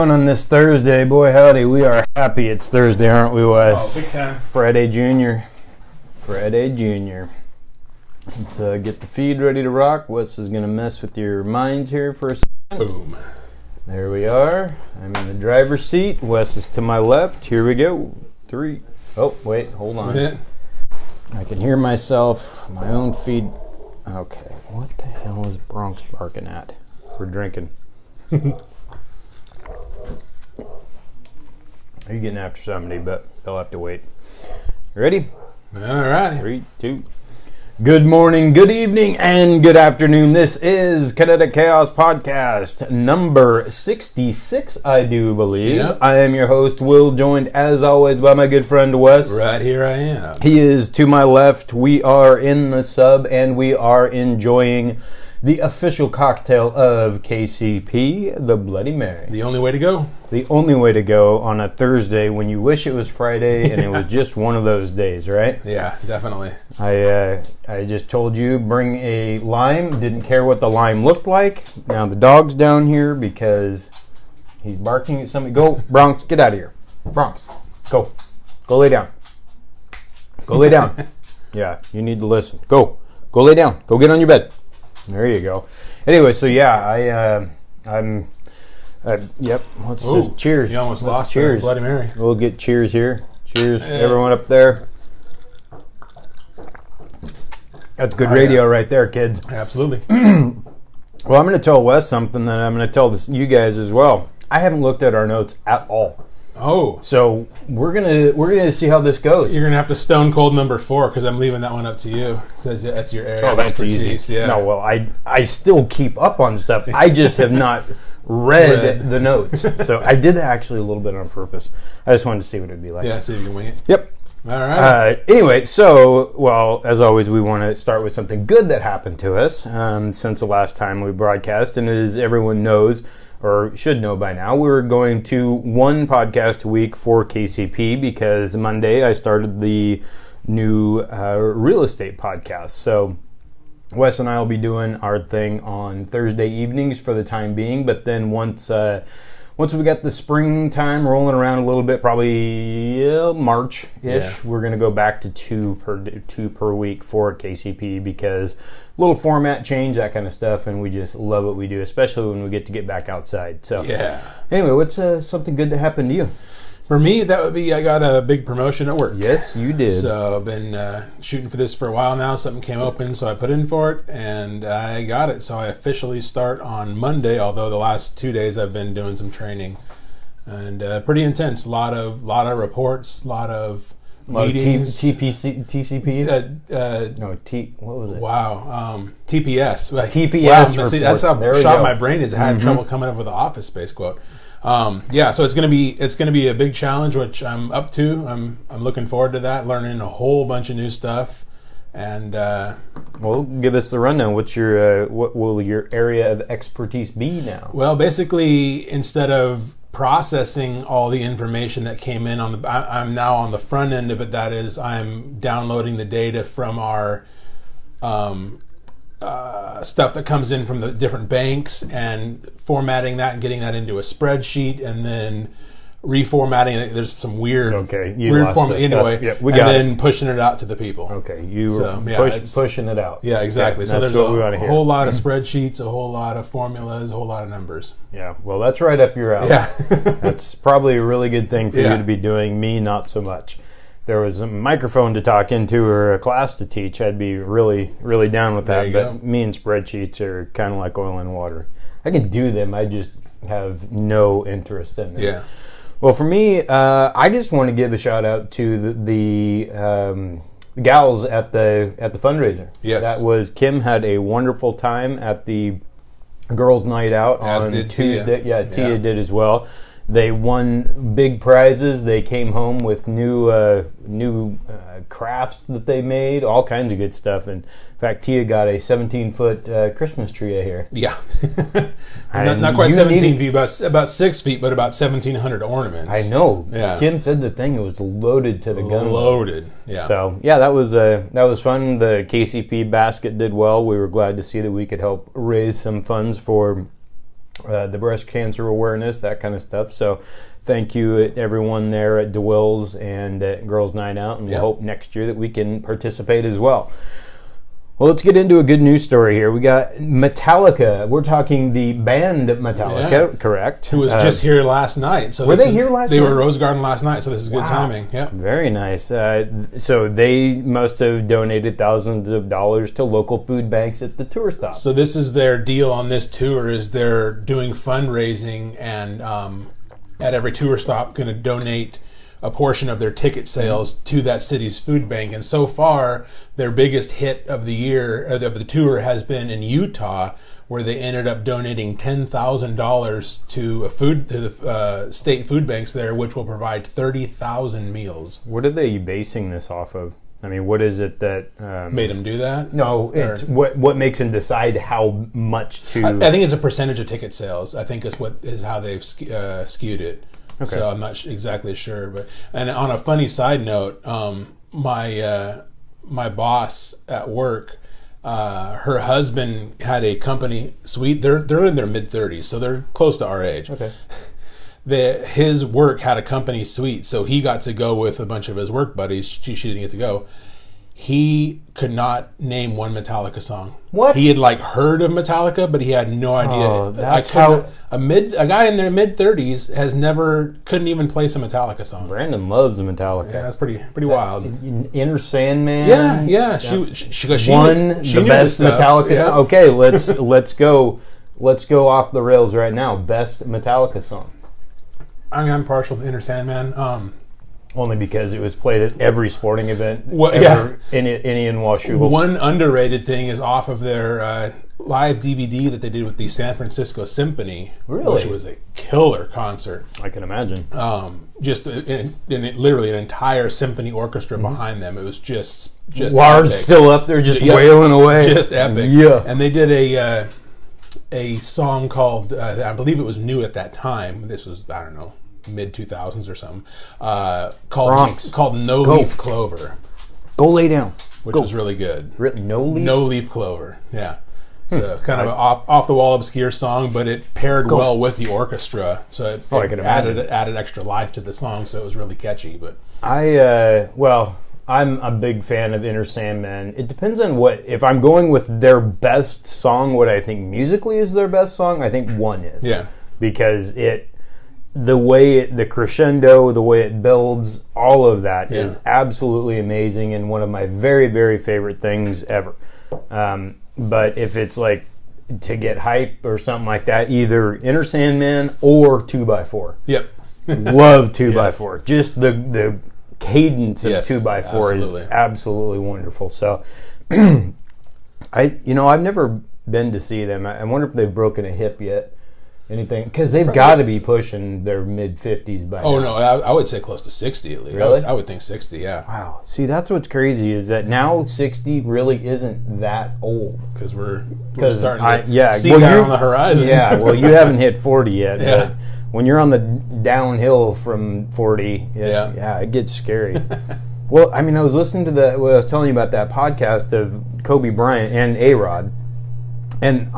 On this Thursday, boy howdy, we are happy it's Thursday, aren't we, Wes? Oh, big time. Friday Junior. Let's get the feed ready to rock. Wes is going to mess with your minds here for a second. Boom. There we are. I'm in the driver's seat. Wes is to my left. Here we go. 3. Oh, wait, hold on. Yeah. I can hear myself, my own feed. Okay, what the hell is Bronx barking at? We're drinking. Are you getting after somebody? But they'll have to wait. You ready? All right. 3, 2. Good morning, good evening, and good afternoon. This is Kinetic Chaos Podcast number 66, I do believe. Yep. I am your host, Will, joined as always by my good friend Wes. Right here I am. He is to my left. We are in the sub, and we are enjoying the official cocktail of KCP, the Bloody Mary. The only way to go. The only way to go on a Thursday when you wish it was Friday and it was just one of those days, right? Yeah, definitely. I just told you, bring a lime. Didn't care what the lime looked like. Now the dog's down here because he's barking at somebody. Go, Bronx, get out of here. Bronx, go. Go lay down. Go lay down. Yeah, you need to listen. Go. Go lay down. Go get on your bed. There you go. Anyway, so yeah, I'm. Yep. Let's just cheers. You almost lost cheers. Bloody Mary. We'll get cheers here. Cheers, everyone up there. That's good radio right there, kids. Absolutely. Well, I'm going to tell Wes something that I'm going to tell you guys as well. I haven't looked at our notes at all. Oh. So we're gonna see how this goes. You're going to have to stone cold number 4 because I'm leaving that one up to you. So that's your area. Oh, that's easy. Yeah. No, well, I still keep up on stuff. I just have not read the notes. So I did that actually a little bit on purpose. I just wanted to see what it would be like. Yeah, see if you can wing it. Yep. All right. Anyway, so, well, as always, we want to start with something good that happened to us since the last time we broadcast. And as everyone knows, or should know by now, we're going to one podcast a week for KCP because Monday I started the new real estate podcast. So Wes and I will be doing our thing on Thursday evenings for the time being, but then once we got the springtime rolling around a little bit, probably March-ish, we're going to go back to two per week for KCP because a little format change, that kind of stuff, and we just love what we do, especially when we get back outside. So anyway, what's something good that happened to you? For me, that would be I got a big promotion at work. Yes, you did. So I've been shooting for this for a while now. Something came open, so I put in for it, and I got it. So I officially start on Monday, although the last 2 days I've been doing some training. And pretty intense. A lot of reports, a lot of meetings. TCP? What was it? Wow. TPS. TPS. Wow, see, that's how shot my brain is. I had trouble coming up with an Office Space quote. So it's gonna be a big challenge, which I'm up to. I'm looking forward to that, learning a whole bunch of new stuff. And well, give us the rundown. What's your what will your area of expertise be now? Well, basically, instead of processing all the information that came in I'm now on the front end of it. That is, I'm downloading the data from our stuff that comes in from the different banks and formatting that and getting that into a spreadsheet and then reformatting it. There's some weird format anyway. Then pushing it out to the people. Okay, pushing it out. Yeah, exactly. So there's a whole lot of spreadsheets, a whole lot of formulas, a whole lot of numbers. Yeah, well, that's right up your alley. Yeah. That's probably a really good thing for you to be doing. Me, not so much. There was a microphone to talk into or a class to teach, I'd be really, really down with that. But me and spreadsheets are kind of like oil and water. I can do them. I just have no interest in them. Yeah. Well, for me, I just want to give a shout out to the gals at the fundraiser. Yes. That was Kim had a wonderful time at the girls' night out on Tuesday. Tia did as well. They won big prizes. They came home with new crafts that they made, all kinds of good stuff. And in fact, Tia got a 17-foot Christmas tree here. Yeah. not quite 17 feet, about 6 feet, but about 1,700 ornaments. I know. Yeah. Kim said the thing was loaded to the gun. Loaded. Yeah. So yeah, that was fun. The KCP basket did well. We were glad to see that we could help raise some funds for the breast cancer awareness, that kind of stuff. So thank you everyone there at DeWill's and at Girls Night Out, and we'll hope next year that we can participate as well. Well, let's get into a good news story here. We got Metallica. We're talking the band Metallica, correct? Who was just here last night. So were they here last night? They were at Rose Garden last night, so this is good timing. Yeah, very nice. So they must have donated thousands of dollars to local food banks at the tour stop. So this is their deal on this tour, is they're doing fundraising, and at every tour stop going to donate a portion of their ticket sales to that city's food bank. And so far, their biggest hit of the year, of the tour, has been in Utah, where they ended up donating $10,000 to the state food banks there, which will provide 30,000 meals. What are they basing this off of? I mean, what is it that made them do that? No, it's what makes them decide how much to. I think it's a percentage of ticket sales. I think is how they've skewed it. Okay. So I'm not exactly sure, and on a funny side note, my boss at work, her husband had a company suite. They're in their mid-30s, so they're close to our age. Okay. His work had a company suite, so he got to go with a bunch of his work buddies. She didn't get to go. He could not name one Metallica song. What? He had heard of Metallica, but he had no idea. Oh, that's how a guy in their mid-30s couldn't even place a Metallica song. Brandon loves Metallica. Yeah, that's pretty wild. Inner Sandman. Yeah. She won the best Metallica song. Okay, let's go off the rails right now. Best Metallica song. I'm partial to Inner Sandman. Only because it was played at every sporting event in Washougal. One underrated thing is off of their live DVD that they did with the San Francisco Symphony, which was a killer concert. I can imagine. Just literally an entire symphony orchestra behind them. It was just Lars still up there, just wailing away, just epic. Yeah, and they did a song called I believe it was new at that time. This was, I don't know, mid-2000s or something, called No Leaf Clover. Go lay down. Which was really good. No Leaf Clover, yeah. So kind of an off-the-wall obscure song, but it paired well with the orchestra, so it added extra life to the song, so it was really catchy. But I'm a big fan of Inner Sandman. It depends on if I'm going with their best song, what I think musically is their best song, I think One is. Yeah. Because the crescendo, the way it builds, all of that is absolutely amazing and one of my very, very favorite things ever. But if it's to get hype or something like that, either Inner Sandman or 2x4. Yep. Love 2x4. Just the cadence of 2x4 is absolutely wonderful. So I've never been to see them. I wonder if they've broken a hip yet. Anything, because they've got to be pushing their mid-50s by now. Oh, no, I would say close to 60 at least. Really? I would think 60, yeah. Wow. See, that's what's crazy is that now 60 really isn't that old. Because we're starting to see down on the horizon. Yeah, well, you haven't hit 40 yet. Yeah. But when you're on the downhill from 40, it gets scary. Well, I mean, I was listening to what I was telling you about that podcast of Kobe Bryant and A-Rod. And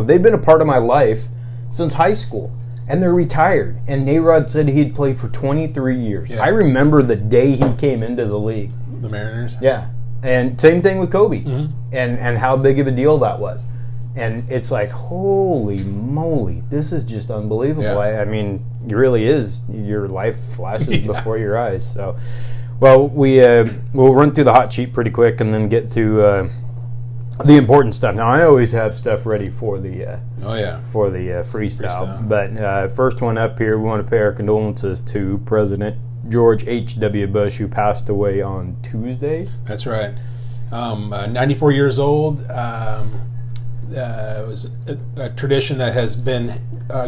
they've been a part of my life since high school, and they're retired. And A-Rod said he'd played for 23 years. Yeah. I remember the day he came into the league. The Mariners? Yeah. And same thing with Kobe, and how big of a deal that was. And it's holy moly, this is just unbelievable. Yeah. I mean, it really is. Your life flashes before your eyes. So, well, we'll run through the hot sheet pretty quick and then get to the important stuff. Now, I always have stuff ready for the freestyle. But first one up here, we want to pay our condolences to President George H.W. Bush, who passed away on Tuesday. That's right. 94 years old. It was a tradition that has been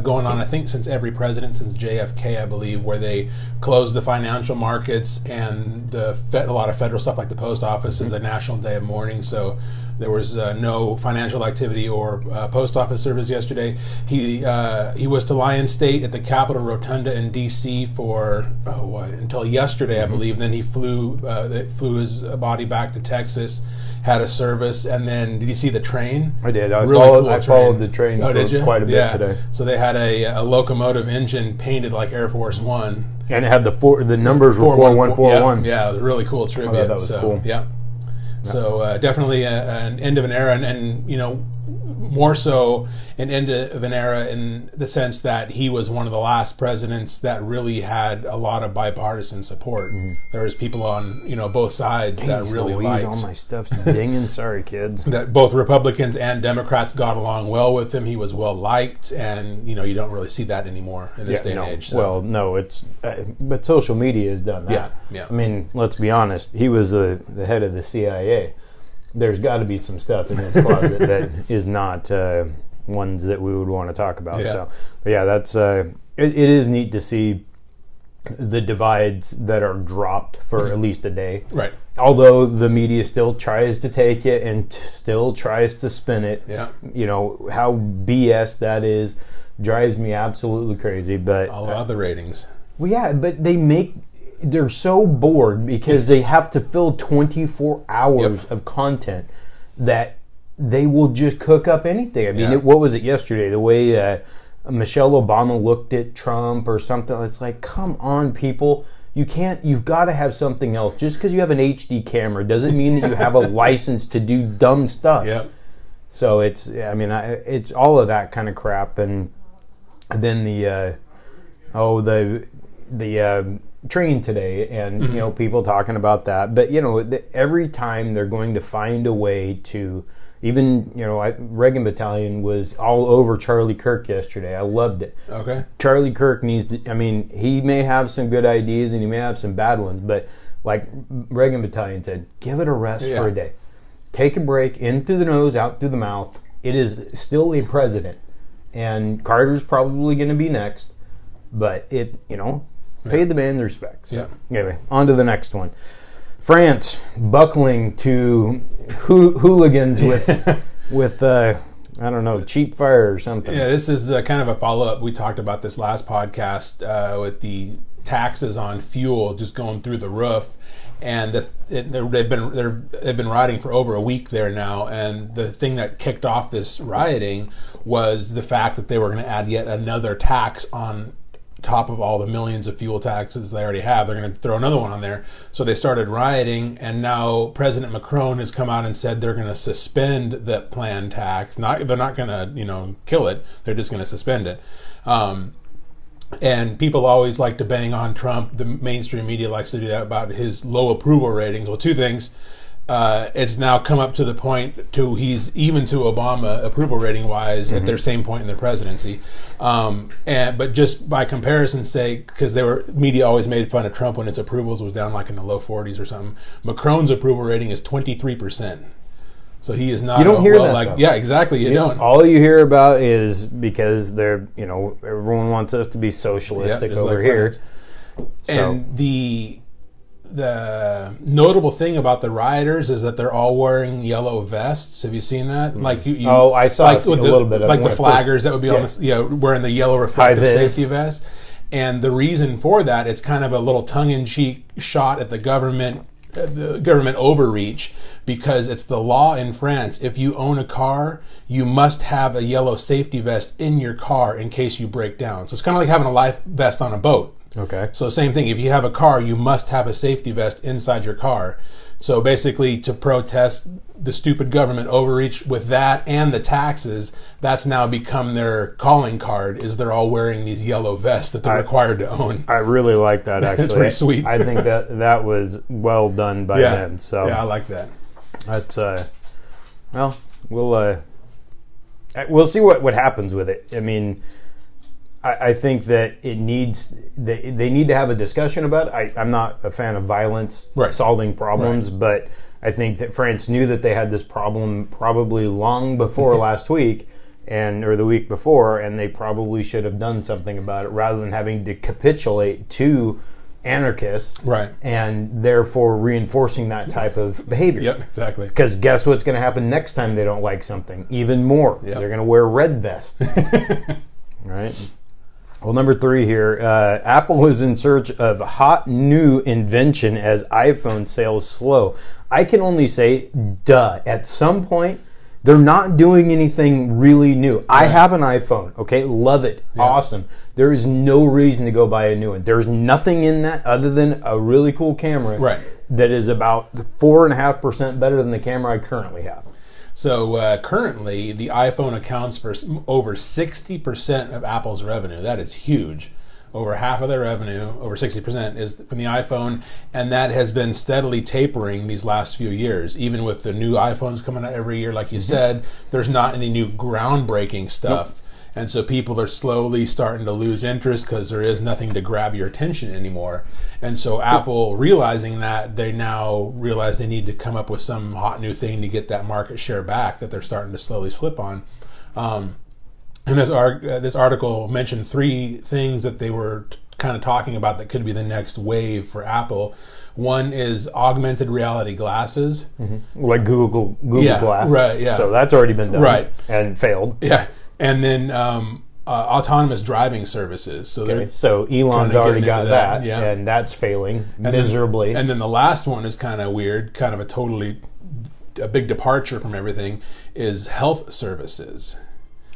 going on, I think, since every president, since JFK, I believe, where they close the financial markets and a lot of federal stuff like the post office is a national day of mourning. So There was no financial activity or post office service yesterday. He was to lie in state at the Capitol Rotunda in D.C. for until yesterday, I believe. Then he flew his body back to Texas, had a service, and then did you see the train? I did. I Really followed the train for quite a bit today. So they had a locomotive engine painted like Air Force One. And it had the numbers were 4141. Yeah, it was really cool trivia. That was cool. Yeah. So definitely an end of an era, and more so an end of an era in the sense that he was one of the last presidents that really had a lot of bipartisan support. There was people on both sides that really liked. All my stuff's dinging. Sorry, kids. That both Republicans and Democrats got along well with him. He was well liked, and you don't really see that anymore in this day and age. So. Well, no, it's but social media has done that. Yeah. I mean, let's be honest. He was the head of the CIA. There's got to be some stuff in his closet that is not ones that we would want to talk about. Yeah. So, but yeah, that's it is neat to see the divides that are dropped for at least a day. Right. Although the media still tries to take it and still tries to spin it. Yeah. How BS that is drives me absolutely crazy. But all about the ratings. Well, yeah, but they're so bored because they have to fill 24 hours of content that they will just cook up anything. I mean, what was it yesterday? The way Michelle Obama looked at Trump or something. It's like, come on, people. You've got to have something else. Just because you have an HD camera doesn't mean that you have a license to do dumb stuff. Yep. So it's all of that kind of crap. And then the train today, and people talking about that, but every time they're going to find a way to even Reagan Battalion was all over Charlie Kirk yesterday. I loved it. Okay. Charlie Kirk needs to, he may have some good ideas and he may have some bad ones, but like Reagan Battalion said, give it a rest for a day. Take a break, in through the nose, out through the mouth. It is still a president, and Carter's probably going to be next, but pay the man the respect. So, anyway, on to the next one. France buckling to hooligans with I don't know, cheap fire or something. Yeah, this is kind of a follow-up. We talked about this last podcast with the taxes on fuel just going through the roof, and they've been rioting for over a week there now. And the thing that kicked off this rioting was the fact that they were going to add yet another tax on top of all the millions of fuel taxes they already have. They're going to throw another one on there. So they started rioting, and now President Macron has come out and said they're going to suspend the planned tax. They're not going to, kill it. They're just going to suspend it. And people always like to bang on Trump. The mainstream media likes to do that about his low approval ratings. Well, two things. It's now come up to the point he's even to Obama approval rating wise at their same point in their presidency, but just by comparison's sake, because media always made fun of Trump when its approvals was down like in the low 40s or something. Macron's approval rating is 23%, so he is not. You don't hear that. Yeah, exactly. You don't. All you hear about is because they're everyone wants us to be socialistic over here. So. And the notable thing about the rioters is that they're all wearing yellow vests. Have you seen that? Like I saw a little bit of like the flaggers that would be on wearing the yellow reflective safety vest. And the reason for that, it's kind of a little tongue-in-cheek shot at the government overreach, because it's the law in France. If you own a car, you must have a yellow safety vest in your car in case you break down. So it's kind of like having a life vest on a boat. Okay. So same thing. If you have a car, you must have a safety vest inside your car. So basically, to protest the stupid government overreach with that and the taxes, that's now become their calling card. Is they're all wearing these yellow vests that they're required to own. I really like that. Actually, it's pretty sweet. I think that was well done by them. So yeah, I like that. That's we'll see what happens with it. I mean, I think that they need to have a discussion about it. I'm not a fan of violence solving problems, but I think that France knew that they had this problem probably long before last week or the week before, and they probably should have done something about it rather than having to capitulate to anarchists, Right. and therefore reinforcing that type of behavior. Yep, exactly. Because guess what's going to happen next time they don't like something? Even more. Yep. They're going to wear red vests. Right? Well, number 3 here, Apple is in search of hot new invention as iPhone sales slow. I can only say, duh. At some point, they're not doing anything really new. I have an iPhone, okay? Love it. Yeah. Awesome. There is no reason to go buy a new one. There's nothing in that other than a really cool camera that is about 4.5% better than the camera I currently have. So currently, the iPhone accounts for over 60% of Apple's revenue. That is huge. Over half of their revenue, over 60%, is from the iPhone, and that has been steadily tapering these last few years. Even with the new iPhones coming out every year, like you said, there's not any new groundbreaking stuff. Nope. And so people are slowly starting to lose interest because there is nothing to grab your attention anymore. And so Apple, realizing that, they now realize they need to come up with some hot new thing to get that market share back that they're starting to slowly slip on. And this article mentioned 3 things that they were kind of talking about that could be the next wave for Apple. One is augmented reality glasses. Mm-hmm. Like Google Glass. Right, yeah. So that's already been done. Right. And failed. Yeah. And then autonomous driving services. So Elon's already got that, and that's failing miserably. And then the last one is kind of weird, kind of a big departure from everything, is health services.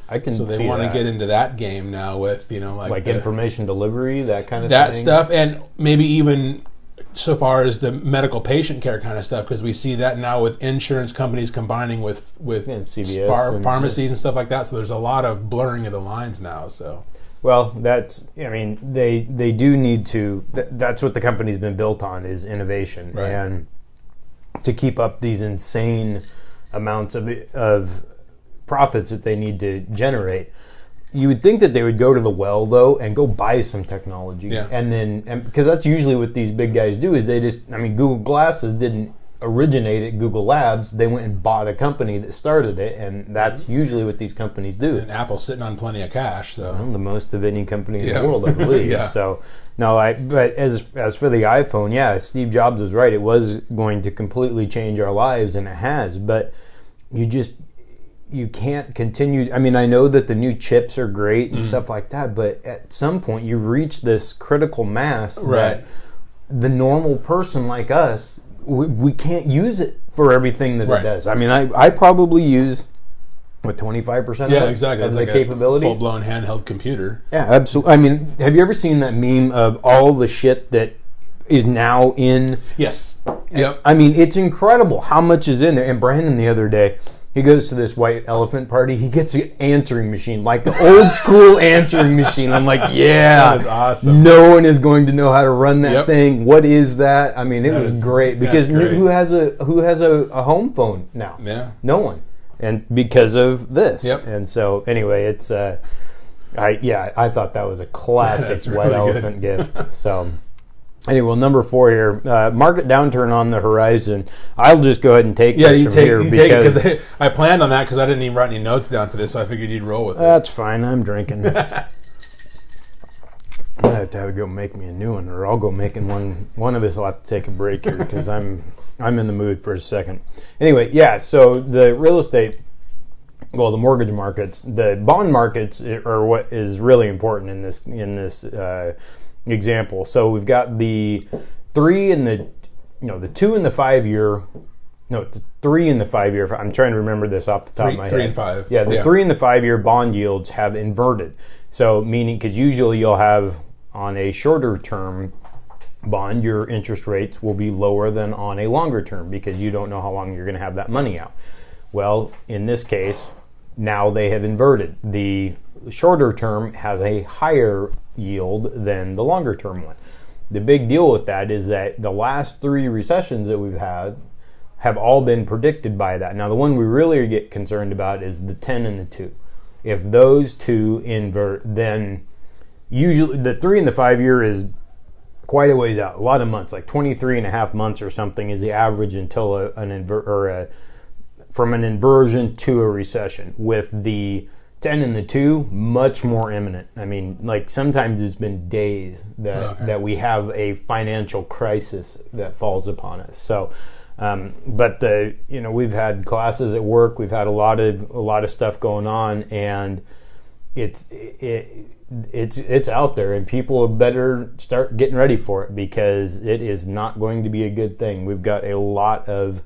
I can so they see want that. to get into that game now with, like information delivery, that kind of thing. That stuff, and maybe even so far as the medical patient care kind of stuff, because we see that now with insurance companies combining with CVS pharmacies and stuff like that. So there's a lot of blurring of the lines now. So, well, they do need to. That's what the company's been built on, is innovation, and to keep up these insane amounts of profits that they need to generate. You would think that they would go to the well, though, and go buy some technology. And because that's usually what these big guys do, is Google Glasses didn't originate at Google Labs. They went and bought a company that started it, and that's usually what these companies do. And Apple's sitting on plenty of cash. So the most of any company in the world, I believe. So, but as for the iPhone, Steve Jobs was right. It was going to completely change our lives, and it has. But you can't continue. I know that the new chips are great and stuff like that, but at some point you reach this critical mass that the normal person like us, we can't use it for everything that it does. I probably use 25% of the capability. Full-blown handheld computer. Yeah, absolutely. Have you ever seen that meme of all the shit that is now in? Yes. Yep. It's incredible how much is in there. And Brandon the other day, he goes to this white elephant party. He gets an answering machine, like the old school answering machine. I'm like, that is awesome. No one is going to know how to run that thing. What is that? It was great, because who has a home phone now? Yeah, no one, and because of this. Yep. And so anyway, it's I thought that was a classic white elephant gift. So. Anyway, number 4 here, market downturn on the horizon. I'll just go ahead and take this from here. Because I planned on that because I didn't even write any notes down for this, so I figured you'd roll with it. That's fine. I'm drinking. I have to go make me a new one, or I'll go making one. One of us will have to take a break here because I'm in the mood for a second. Anyway, so the real estate, the mortgage markets, the bond markets are what is really important in this example. So we've got the 3 and the 2 and the 5 year. No, the 3 and the 5 year. I'm trying to remember this off the top of my head. 3 and 5. Yeah, the 3 and the 5 year bond yields have inverted. So meaning, because usually you'll have on a shorter term bond, your interest rates will be lower than on a longer term because you don't know how long you're going to have that money out. Well, in this case, now they have inverted. The shorter term has a higher yield than the longer term one. The big deal with that is that the last 3 recessions that we've had have all been predicted by that. Now, the one we really get concerned about is the 10 and the 2. If those two invert, then usually the 3 and the 5 year is quite a ways out, a lot of months, like 23 and a half months or something is the average until from an inversion to a recession. With the 10 and the 2, much more imminent. I mean, like sometimes it's been days that we have a financial crisis that falls upon us. So, but we've had classes at work, we've had a lot of stuff going on, and it's out there, and people better start getting ready for it, because it is not going to be a good thing. We've got a lot of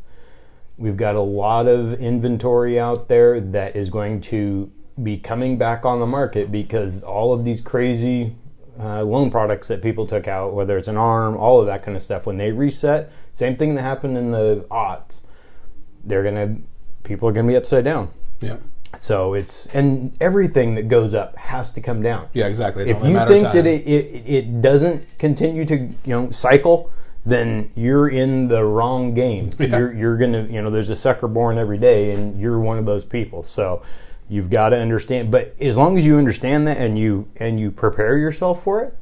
inventory out there that is going to be coming back on the market, because all of these crazy loan products that people took out, whether it's an ARM, all of that kind of stuff, when they reset, same thing that happened in the aughts, people are gonna be upside down. Yeah. So and everything that goes up has to come down. Yeah, exactly. If you think that it doesn't continue to cycle, then you're in the wrong game. Yeah. You're gonna there's a sucker born every day, and you're one of those people. So you've got to understand. But as long as you understand that and you prepare yourself for it,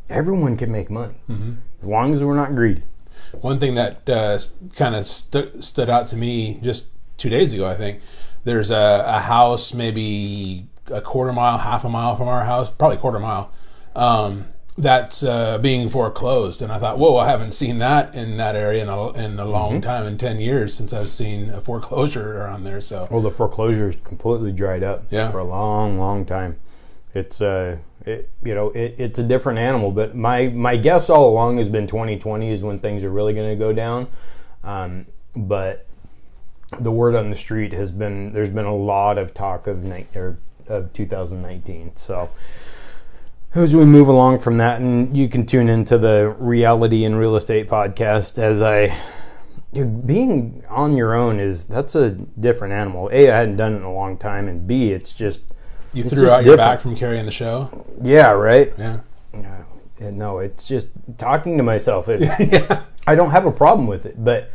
everyone can make money, as long as we're not greedy. One thing that kind of stood out to me just 2 days ago, I think, there's a house maybe a quarter mile, half a mile from our house, probably a quarter mile, that's being foreclosed. And I thought, whoa, I haven't seen that in that area in a long time, in 10 years since I've seen a foreclosure around there. So, well, the foreclosure is completely dried up for a long, long time. It's it's a different animal. But my guess all along has been 2020 is when things are really going to go down. But the word on the street has been, there's been a lot of talk of 2019. So as we move along from that, and you can tune into the Reality in Real Estate podcast, being on your own that's a different animal. A, I hadn't done it in a long time, and B, it's just you threw out your back from carrying the show. Yeah, right. Yeah. No, it's just talking to myself. I don't have a problem with it, but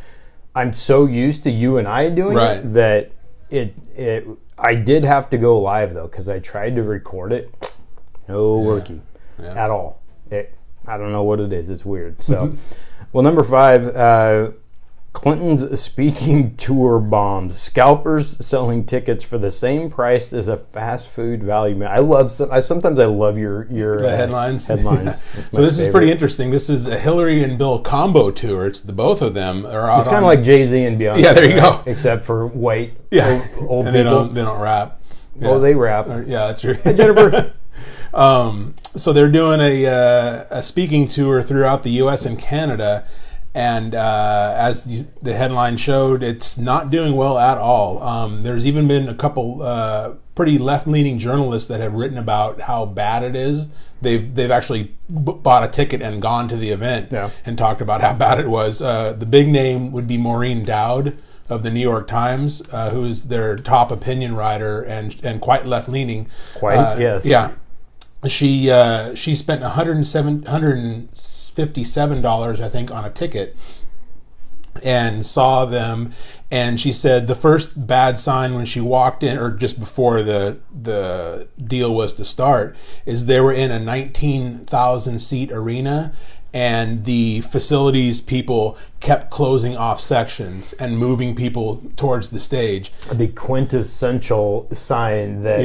I'm so used to you and I doing it that I did have to go live though, because I tried to record it. No worky at all. I don't know what it is. It's weird. So, well, number 5, Clinton's speaking tour bombs. Scalpers selling tickets for the same price as a fast food value. Sometimes I love your headlines. Headlines. Yeah. So this is pretty interesting. This is a Hillary and Bill combo tour. It's the both of them are out. It's kind of like Jay-Z and Beyonce. Yeah, there you go. Except for white old and people. They don't rap. Yeah. Oh, they rap. Yeah, that's true. Hey, Jennifer. So they're doing a speaking tour throughout the U.S. and Canada. And as the headline showed, it's not doing well at all. There's even been a couple pretty left-leaning journalists that have written about how bad it is. They've actually bought a ticket and gone to the event and talked about how bad it was. The big name would be Maureen Dowd of the New York Times, who's their top opinion writer and quite left-leaning. Yes. Yeah. She spent $157, I think, on a ticket and saw them. And she said the first bad sign when she walked in, or just before the deal was to start, is they were in a 19,000 seat arena, and the facilities people kept closing off sections and moving people towards the stage. The quintessential sign that,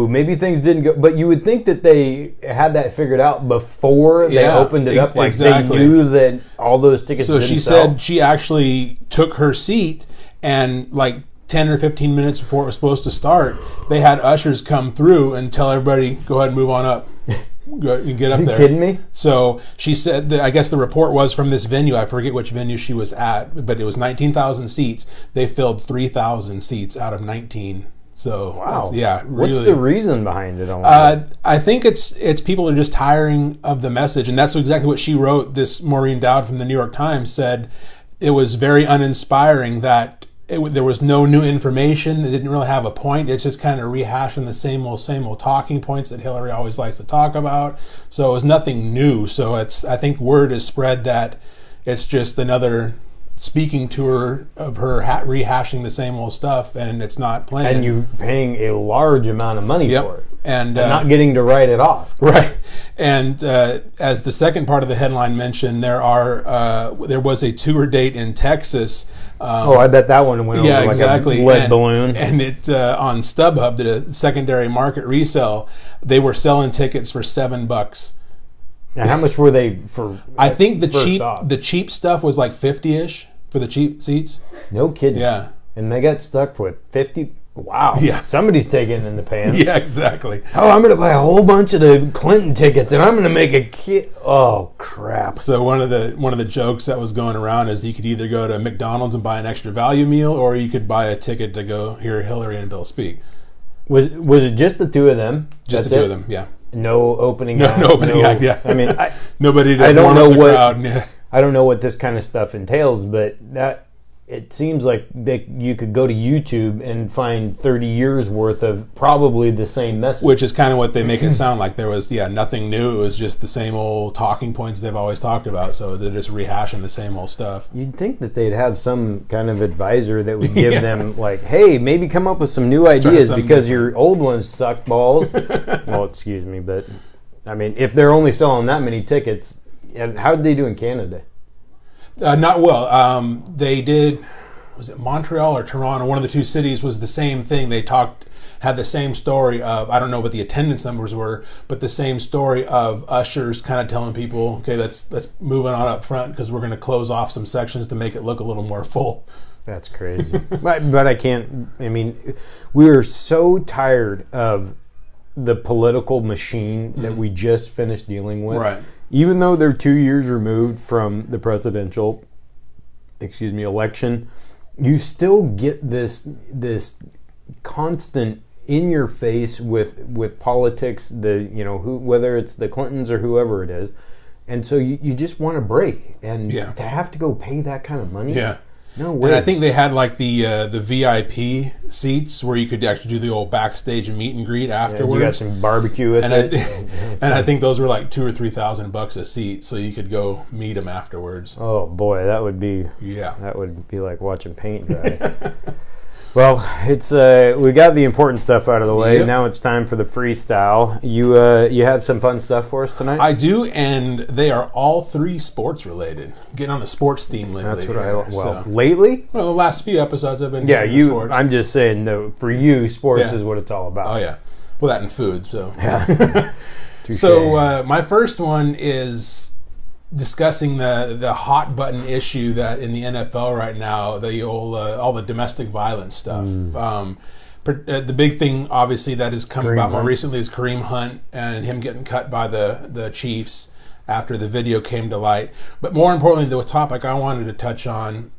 maybe things didn't go. But you would think that they had that figured out before they opened it up. Like exactly. They knew that all those tickets didn't sell. So she said she actually took her seat, and like 10 or 15 minutes before it was supposed to start, they had ushers come through and tell everybody, go ahead and move on up. Go, get up there. Are you kidding me? So she said that, I guess the report was from this venue. I forget which venue she was at, but it was 19,000 seats. They filled 3,000 seats out of 19. So wow, really. What's the reason behind it? I think it's people are just tiring of the message, and that's exactly what she wrote. This Maureen Dowd from the New York Times said it was very uninspiring that there was no new information. It didn't really have a point. It's just kind of rehashing the same old talking points that Hillary always likes to talk about. So it was nothing new. So I think word is spread that it's just another speaking tour of her rehashing the same old stuff, and it's not playing. And you're paying a large amount of money for it. And not getting to write it off. Right. And as the second part of the headline mentioned, there was a tour date in Texas. I bet that one went over exactly. A lead balloon. And it on StubHub, the secondary market resale, they were selling tickets for $7. Now, how much were they for? I think the cheap stuff was like 50-ish for the cheap seats. No kidding. Yeah. And they got stuck with 50. Wow. Yeah. Somebody's taking it in the pants. Yeah, exactly. Oh, I'm going to buy a whole bunch of the Clinton tickets, and I'm going to make a kid. Oh, crap. So one of the jokes that was going around is you could either go to McDonald's and buy an extra value meal, or you could buy a ticket to go hear Hillary and Bill speak. Was it just the two of them? Just the two of them, yeah. No opening act. No opening act, yeah. I mean, nobody to I don't know what crowd. Yeah. I don't know what this kind of stuff entails, but it seems like that you could go to YouTube and find 30 years worth of probably the same message. Which is kind of what they make it sound like. There was, nothing new. It was just the same old talking points they've always talked about. So they're just rehashing the same old stuff. You'd think that they'd have some kind of advisor that would give them, like, hey, maybe come up with some new ideas because your old ones suck balls. Well, excuse me, but, I mean, if they're only selling that many tickets, how did they do in Canada? Not well. They did. Was it Montreal or Toronto? One of the two cities was the same thing. They had the same story of, I don't know what the attendance numbers were, but the same story of ushers kind of telling people, okay, let's move on up front because we're going to close off some sections to make it look a little more full. That's crazy. but I can't. I mean, we were so tired of the political machine that we just finished dealing with. Right. Even though they're 2 years removed from the presidential, election, you still get this constant in your face with politics. Whether it's the Clintons or whoever it is, and so you just want a break, and to have to go pay that kind of money. Yeah. No way. And I think they had like the VIP seats where you could actually do the old backstage and meet and greet afterwards. You got some barbecue with it. And I think those were like $2,000 or $3,000 a seat, so you could go meet them afterwards. Oh boy, that would be like watching paint dry. Well, it's we got the important stuff out of the way. Yep. Now it's time for the freestyle. You have some fun stuff for us tonight? I do, and they are all three sports related. Getting on a sports theme lately. That's what lately? Well, the last few episodes I've been doing sports. I'm just saying, though, for you, sports is what it's all about. Oh yeah, well, that and food. So yeah. So my first one is discussing the hot button issue that in the NFL right now, the old all the domestic violence stuff. The big thing, obviously, that has come about more recently is Kareem Hunt and him getting cut by the Chiefs after the video came to light. But more importantly, the topic I wanted to touch on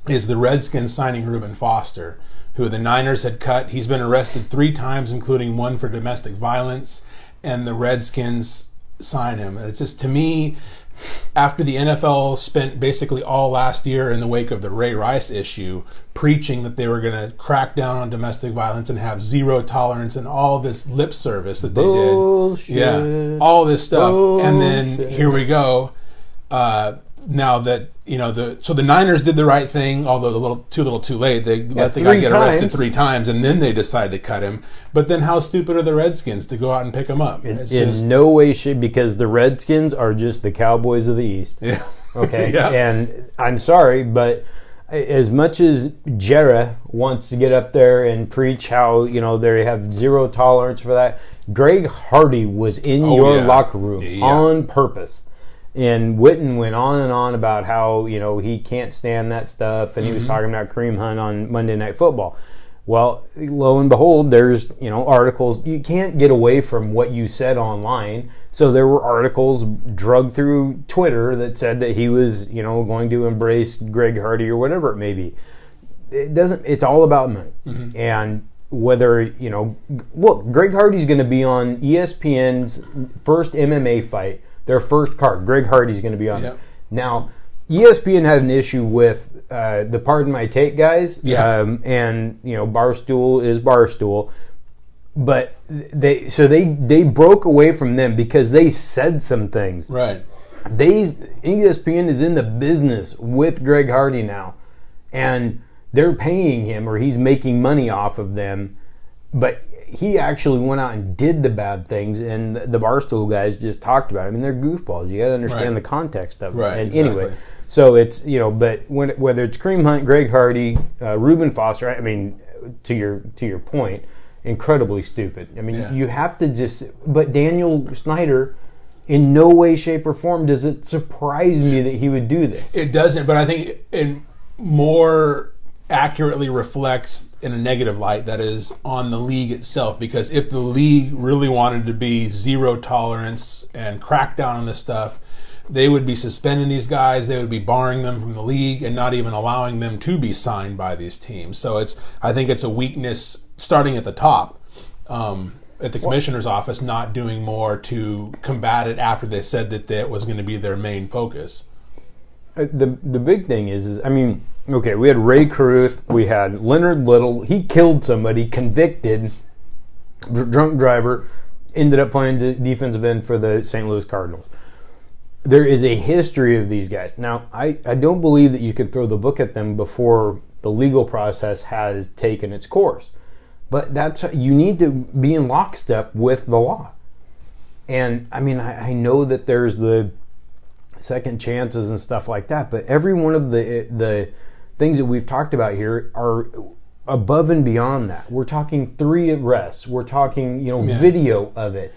is the Redskins signing Reuben Foster, who the Niners had cut. He's been arrested 3 times, including one for domestic violence, and the Redskins sign him. And it's just, to me, after the NFL spent basically all last year in the wake of the Ray Rice issue preaching that they were going to crack down on domestic violence and have zero tolerance and all this lip service that they Bullshit. did. Yeah, all this stuff. Bullshit. And then here we go. Now that, so the Niners did the right thing, although a little too late. They let the guy get arrested 3 times, and then they decided to cut him. But then how stupid are the Redskins to go out and pick him up? In no way, shape, because the Redskins are just the Cowboys of the East. Yeah. Okay? Yeah. And I'm sorry, but as much as Jera wants to get up there and preach how, they have zero tolerance for that, Greg Hardy was in your locker room on purpose. And Witten went on and on about how, he can't stand that stuff. And he was talking about Kareem Hunt on Monday Night Football. Well, lo and behold, there's, articles. You can't get away from what you said online. So there were articles drugged through Twitter that said that he was, going to embrace Greg Hardy or whatever it may be. It's all about money. Mm-hmm. And whether, Greg Hardy's going to be on ESPN's first MMA fight. Their first card, Greg Hardy's going to be on it. Now, ESPN had an issue with the Pardon My Take guys, and Barstool is Barstool, but they broke away from them because they said some things, right? ESPN is in the business with Greg Hardy now, and they're paying him, or he's making money off of them, but he actually went out and did the bad things, and the Barstool guys just talked about it. I mean, they're goofballs. You got to understand the context of it. Right, and exactly. Anyway, so it's, but whether it's Kareem Hunt, Greg Hardy, Reuben Foster, I mean, to your point, incredibly stupid. I mean, you have to just. But Daniel Snyder, in no way, shape, or form does it surprise me that he would do this. It doesn't, but I think it more accurately reflects in a negative light, that is, on the league itself. Because if the league really wanted to be zero tolerance and crack down on this stuff, they would be suspending these guys, they would be barring them from the league and not even allowing them to be signed by these teams. So I think it's a weakness starting at the top, at the commissioner's office, not doing more to combat it after they said that was going to be their main focus. The big thing is I mean, okay, we had Ray Caruth, we had Leonard Little. He killed somebody, convicted, drunk driver, ended up playing the defensive end for the St. Louis Cardinals. There is a history of these guys. Now, I don't believe that you can throw the book at them before the legal process has taken its course. But you need to be in lockstep with the law. And, I mean, I know that there's the second chances and stuff like that, but every one of the things that we've talked about here are above and beyond that. We're talking 3 arrests. We're talking, video of it.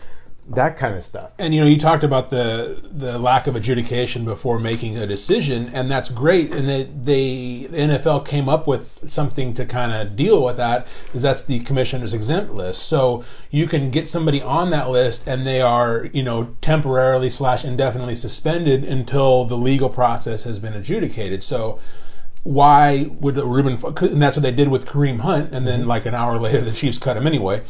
That kind of stuff. And you talked about the lack of adjudication before making a decision, and that's great. And the NFL came up with something to kind of deal with that, because that's the commissioner's exempt list. So you can get somebody on that list, and they are temporarily / indefinitely suspended until the legal process has been adjudicated. So why would Reuben? And that's what they did with Kareem Hunt, and then like an hour later, the Chiefs cut him anyway.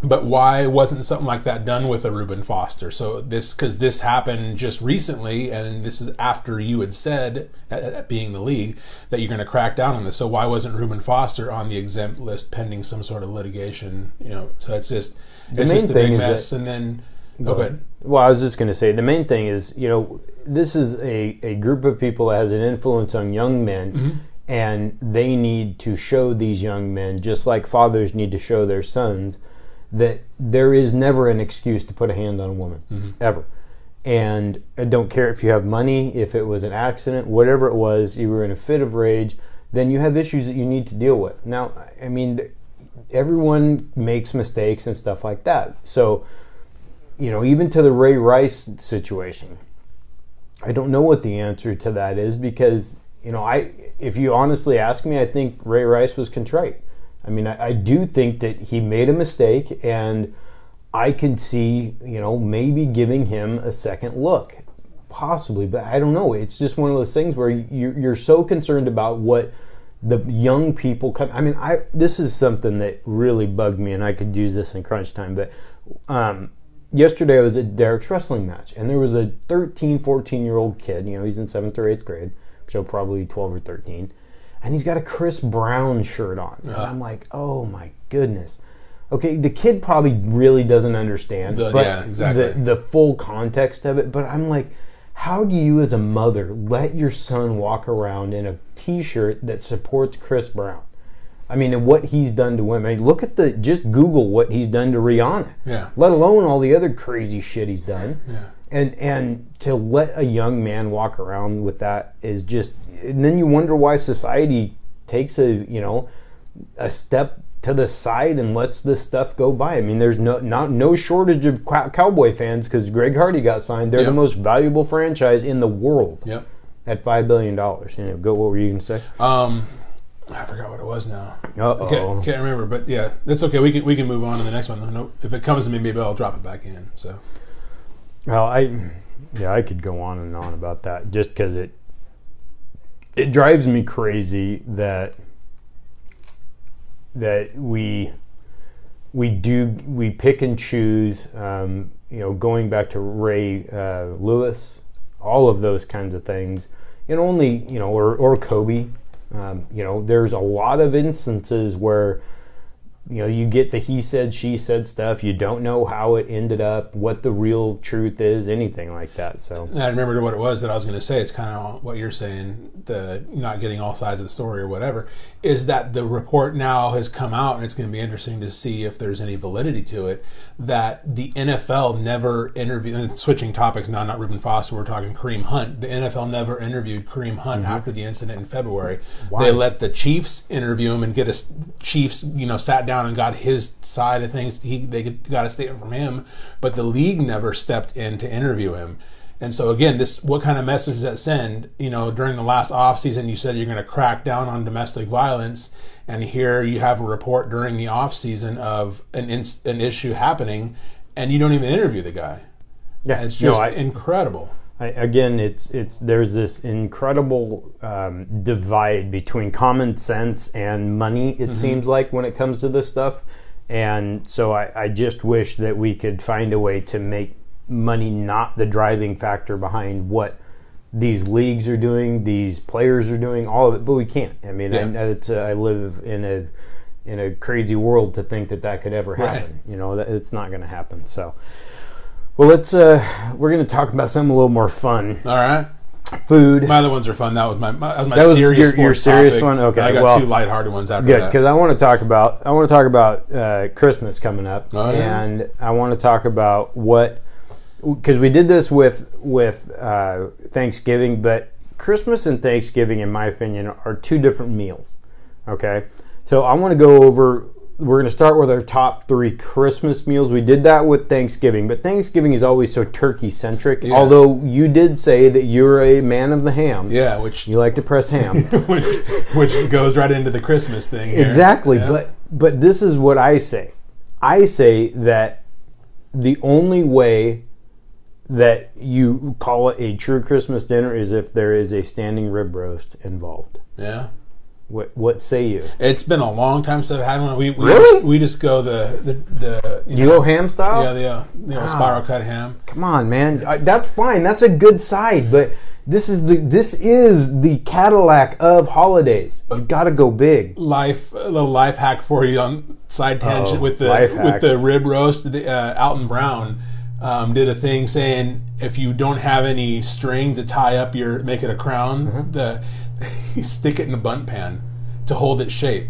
But why wasn't something like that done with a Reuben Foster? So because this happened just recently, and this is after you had said, at being the league, that you're going to crack down on this. So why wasn't Reuben Foster on the exempt list pending some sort of litigation? So it's just a big mess. And then, go ahead. Well, I was just going to say, the main thing is, this is a group of people that has an influence on young men, and they need to show these young men, just like fathers need to show their sons, that there is never an excuse to put a hand on a woman, ever. And I don't care if you have money, if it was an accident, whatever it was, you were in a fit of rage, then you have issues that you need to deal with. Now, I mean, everyone makes mistakes and stuff like that. So, even to the Ray Rice situation, I don't know what the answer to that is, because, if you honestly ask me, I think Ray Rice was contrite. I mean, I do think that he made a mistake, and I could see, maybe giving him a second look, possibly, but I don't know. It's just one of those things where you're so concerned about what the young people come. I mean, this is something that really bugged me, and I could use this in crunch time, but yesterday I was at Derek's wrestling match, and there was a 13, 14-year-old kid, he's in 7th or 8th grade, so probably 12 or 13, and he's got a Chris Brown shirt on. And I'm like, oh my goodness. Okay, the kid probably really doesn't understand the full context of it, but I'm like, how do you as a mother let your son walk around in a t-shirt that supports Chris Brown? I mean, and what he's done to women. I mean, look at just Google what he's done to Rihanna. Yeah. Let alone all the other crazy shit he's done. Yeah. And to let a young man walk around with that is just, and then you wonder why society takes a step to the side and lets this stuff go by. I mean, there's no shortage of Cowboy fans, because Greg Hardy got signed. They're the most valuable franchise in the world. Yep. At $5 billion. What were you going to say? I forgot what it was now. Uh-oh. Can't remember, but yeah, that's okay. We can move on to the next one. No, if it comes to me, maybe I'll drop it back in. So. Well, I could go on and on about that, just because it drives me crazy that we pick and choose. Going back to Ray Lewis, all of those kinds of things. Or Kobe. There's a lot of instances where you get the he said, she said stuff. You don't know how it ended up, what the real truth is, anything like that. So I remembered what it was that I was going to say. It's kind of what you're saying, the not getting all sides of the story or whatever, is that the report now has come out, and it's going to be interesting to see if there's any validity to it, that the NFL never interviewed, and switching topics now, not Reuben Foster, we're talking Kareem Hunt. The NFL never interviewed Kareem Hunt after the incident in February. Why? They let the Chiefs interview him and get Chiefs, sat down and got his side of things. They got a statement from him, but the league never stepped in to interview him. And so again, what kind of message does that send? During the last offseason, you said you're going to crack down on domestic violence, and here you have a report during the offseason of an issue happening, and you don't even interview the guy. Yeah, it's just incredible. There's this incredible divide between common sense and money, it seems like, when it comes to this stuff. And so I just wish that we could find a way to make money not the driving factor behind what these leagues are doing, these players are doing, all of it. But we can't. I mean, I live in a crazy world to think that could ever happen. Right. That it's not going to happen. So, well, we're going to talk about something a little more fun. All right. Food. My other ones are fun. That was my serious your serious topic. one. Okay, I got two lighthearted ones after good, that. because I want to talk about Christmas coming up, and I want to talk about because we did this with Thanksgiving, but Christmas and Thanksgiving, in my opinion, are two different meals. Okay, so I want to go over. We're going to start with our top 3 Christmas meals. We did that with Thanksgiving, but Thanksgiving is always so turkey-centric, although you did say that you're a man of the ham. Yeah, which... You like to press ham. which goes right into the Christmas thing here. Exactly, but this is what I say. I say that the only way that you call it a true Christmas dinner is if there is a standing rib roast involved. Yeah. What say you? It's been a long time since I've had one. Really? We just go the you go ham style? Yeah, the spiral cut ham. Come on, man. That's fine. That's a good side, but this is the Cadillac of holidays. You got to go big. A little life hack for you on side tangent with the rib roast. Alton Brown did a thing saying if you don't have any string to tie up make it a crown, you stick it in the bunt pan to hold its shape.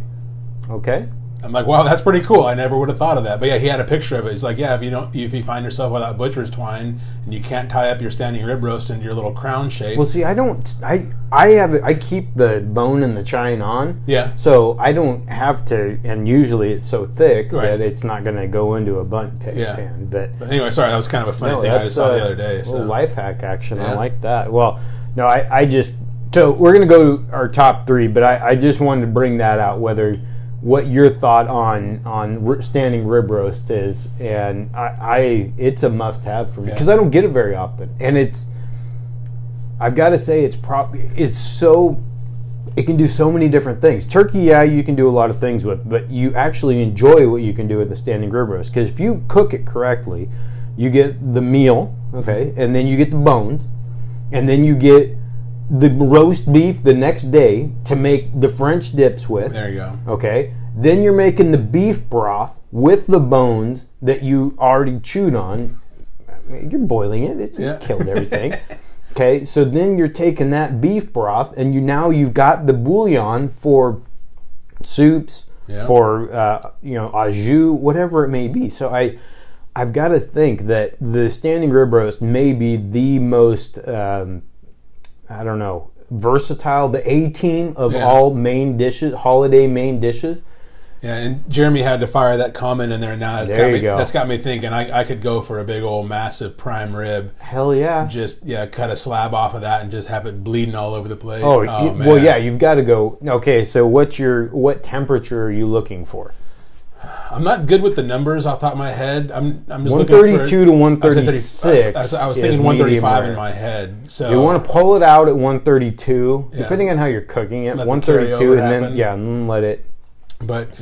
Okay. I'm like, wow, that's pretty cool. I never would have thought of that. But yeah, he had a picture of it. He's like, yeah, if you find yourself without butcher's twine and you can't tie up your standing rib roast into your little crown shape. Well, see, I keep the bone and the chine on. Yeah. So I don't have to, and usually it's so thick that it's not going to go into a bunt pan. But anyway, sorry, that was kind of a funny thing I just saw the other day. So life hack action. Yeah. I like that. Well, no, so we're going to go to our top 3, but I just wanted to bring that out, what your thought on standing rib roast is, and it's a must-have for me because I don't get it very often, and I've got to say it can do so many different things. Turkey, you can do a lot of things with, but you actually enjoy what you can do with the standing rib roast because if you cook it correctly, you get the meal, okay, and then you get the bones, and then you get the roast beef the next day to make the French dips with. There you go. Okay. Then you're making the beef broth with the bones that you already chewed on. I mean, you're boiling it. It's killed everything. Okay. So then you're taking that beef broth and you've got the bouillon for soups, for au jus, whatever it may be. So I've got to think that the standing rib roast may be the most versatile, the A-team of all main dishes, holiday main dishes. Yeah, and Jeremy had to fire that comment in there now. That's got me thinking I could go for a big old massive prime rib. Hell yeah. Just, cut a slab off of that and just have it bleeding all over the plate. Man. Well, yeah, you've got to go. Okay, so what temperature are you looking for? I'm not good with the numbers off the top of my head. I'm just 132 to 136. I was thinking 135 in my head. So you want to pull it out at 132, depending on how you're cooking it. 132, and then let it. But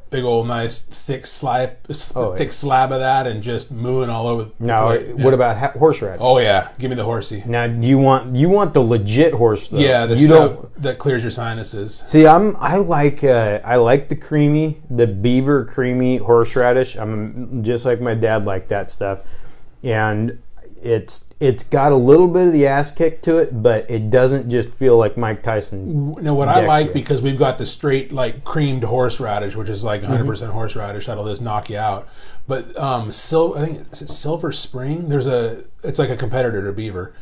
big old nice thick slab of that, and just mooing all over. Now, what about horseradish? Oh yeah, give me the horsey. Now, do you want the legit horse though? Yeah, the stuff that clears your sinuses. See, I like the beaver creamy horseradish. I'm just like my dad liked that stuff, and it's got a little bit of the ass kick to it, but it doesn't just feel like Mike Tyson. Now, what I like, because we've got the straight like creamed horseradish, which is like 100% horseradish, that'll just knock you out. But I think it's Silver Spring. It's like a competitor to Beaver.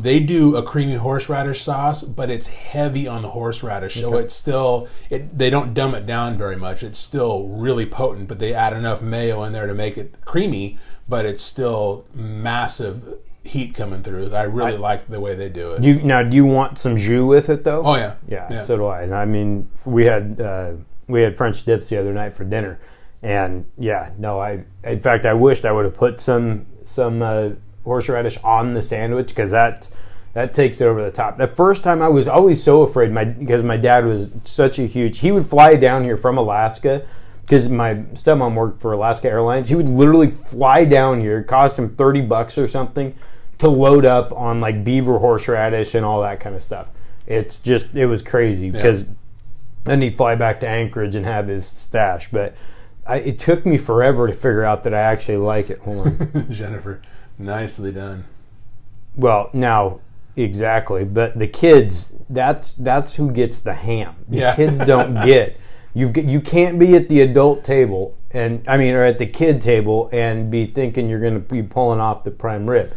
They do a creamy horseradish sauce, but it's heavy on the horseradish, so it's still they don't dumb it down very much. It's still really potent, but they add enough mayo in there to make it creamy, but it's still massive heat coming through. I really like the way they do it. Do you want some jus with it though? Oh yeah, yeah. So do I. And I mean, we had French dips the other night for dinner, and in fact, I wished I would have put some horseradish on the sandwich, because that takes it over the top. The first time I was always so afraid, because my dad was such a huge. He would fly down here from Alaska. Because my stepmom worked for Alaska Airlines, he would literally fly down here. It cost him $30 or something to load up on like beaver horseradish and all that kind of stuff. It was crazy, because then he'd fly back to Anchorage and have his stash. But it took me forever to figure out that I actually like it. Hold on. Jennifer, nicely done. Well, now, exactly. But the kids, that's who gets the ham. The kids don't get. You can't be at the adult table or at the kid table and be thinking you're going to be pulling off the prime rib,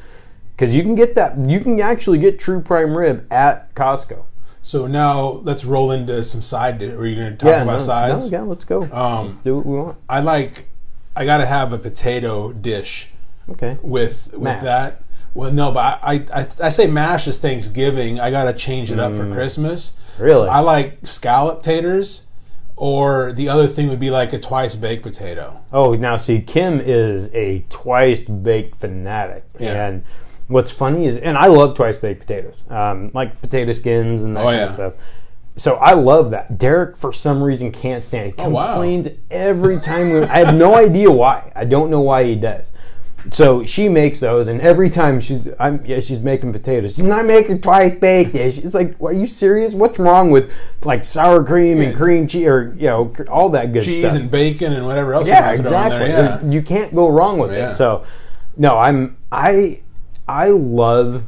because you can get that. You can actually get true prime rib at Costco. So now let's roll into some side. Are you going to talk about sides? Yeah, let's go. Let's do what we want. I got to have a potato dish. Okay. With that. Well, no, but I say mash is Thanksgiving. I got to change it up for Christmas. Really? So I like scallop taters. Or the other thing would be like a twice baked potato. Oh, now see, Kim is a twice baked fanatic. Yeah. And what's funny is, and I love twice baked potatoes, like potato skins and that kind of stuff. So I love that. Derek, for some reason, can't stand it. He complains every time. I have no idea why. I don't know why he does. So she makes those, and every time she's making potatoes. She's not making twice baked. She's like, "Are you serious? What's wrong with like sour cream and cream cheese, or all that good cheese stuff? And bacon and whatever else?" Yeah, exactly. Yeah. You can't go wrong with it. So, no, I love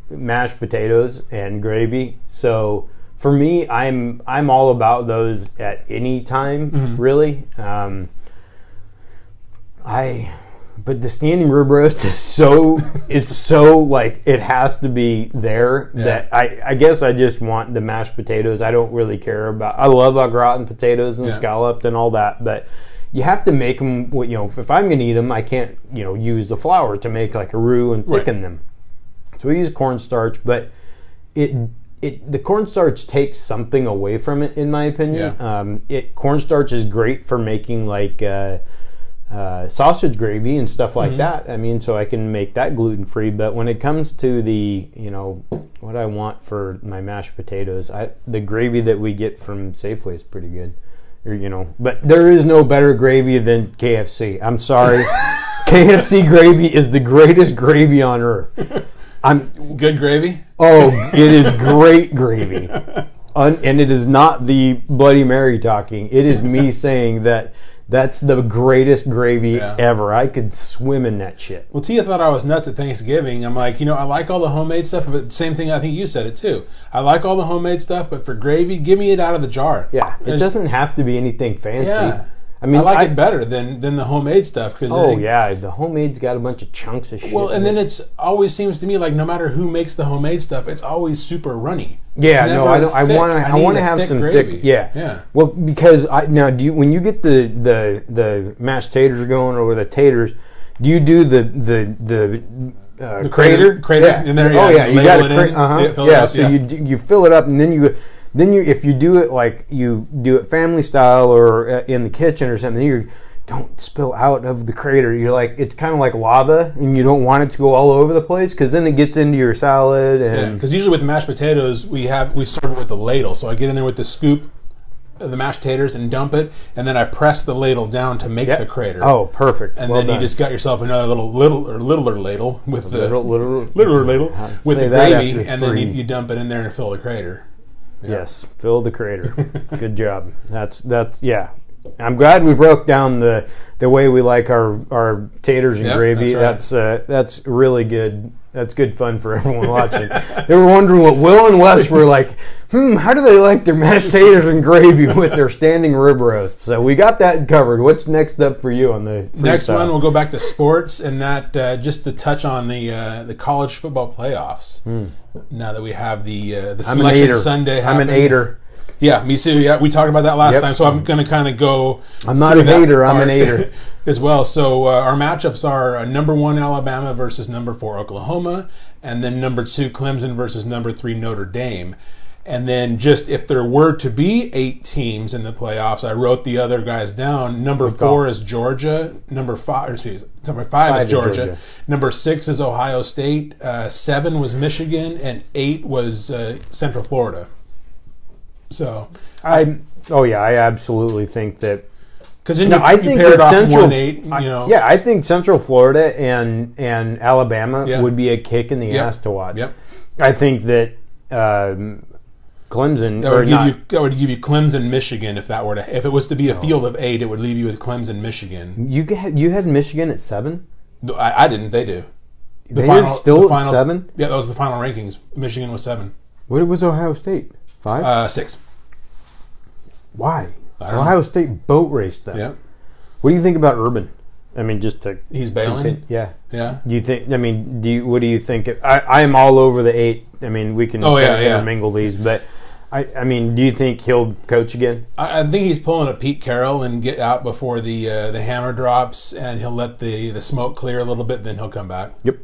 mashed potatoes and gravy. So for me, I'm all about those at any time, really. But the standing rib roast is so like it has to be there that I guess I just want the mashed potatoes. I don't really care about. I love au gratin potatoes and scalloped and all that, but you have to make them. If I'm going to eat them, I can't use the flour to make like a roux and thicken them. So we use cornstarch, but the cornstarch takes something away from it, in my opinion. Cornstarch is great for making like. Sausage gravy and stuff like that. I mean, so I can make that gluten-free. But when it comes to the, what I want for my mashed potatoes, the gravy that we get from Safeway is pretty good. But there is no better gravy than KFC. I'm sorry. KFC gravy is the greatest gravy on earth. Good gravy? Oh, it is great gravy. And it is not the Bloody Mary talking. It is me saying that that's the greatest gravy ever. I could swim in that shit. Well, Tia thought I was nuts at Thanksgiving. I'm like, I like all the homemade stuff, but the same thing, I think you said it too. I like all the homemade stuff, but for gravy, give me it out of the jar. Yeah, it doesn't have to be anything fancy. Yeah. I like it better than the homemade stuff. The homemade's got a bunch of chunks of shit. Well, and then it's always seems to me like no matter who makes the homemade stuff, it's always super runny. Yeah, no, I don't. I want to have some gravy. thick. Yeah. Well, because when you get the mashed taters going or the taters, do you do the crater? In there? Oh yeah, you got to So you fill it up, and then you if you do it like you do it family style or in the kitchen or something, you don't spill out of the crater. You're like, it's kind of like lava, and you don't want it to go all over the place, because then it gets into your salad. And because usually with mashed potatoes we serve it with a ladle, so I get in there with the scoop the mashed taters and dump it, and then I press the ladle down to make the crater. Oh, perfect. And then you just got yourself another littler ladle with the littler ladle with the gravy, and then you dump it in there and fill the crater. Yeah. Yes, fill the crater. Good job. That's yeah. I'm glad we broke down the way we like our taters and gravy. That's right. That's really good. That's good fun for everyone watching. They were wondering what Will and Wes were like. How do they like their mashed taters and gravy with their standing rib roast? So we got that covered. What's next up for you on the freestyle? Next one, we'll go back to sports, and that just to touch on the college football playoffs. Now that we have the selection Sunday happening. I'm an aider. Yeah, me too. Yeah, we talked about that last time, so I'm going to kind of go. I'm not a hater. I'm an aider as well. So our matchups are number 1 Alabama versus number 4 Oklahoma, and then number 2 Clemson versus number 3 Notre Dame. And then just if there were to be 8 teams in the playoffs, I wrote the other guys down. Number 4 is Georgia. Number 5 is Georgia. Number 6 is Ohio State. 7 was Michigan, and 8 was Central Florida. So I absolutely think that, because I think Central 1-8, I think Central Florida and Alabama would be a kick in the ass to watch. Yep. I think that Clemson that would give you Clemson, Michigan if it was to be a field of 8, it would leave you with Clemson, Michigan. You had Michigan at 7? No, I didn't. They do. At 7? Yeah, that was the final rankings. Michigan was 7. What was Ohio State? 5? 6. Why? Ohio State boat raced them. Yeah. What do you think about Urban? I mean, he's bailing. Yeah. Yeah. Do you think? I mean, what do you think? I am all over the 8. I mean, we can mingle these, but I mean, do you think he'll coach again? I think he's pulling a Pete Carroll and get out before the hammer drops, and he'll let the smoke clear a little bit. Then he'll come back. Yep.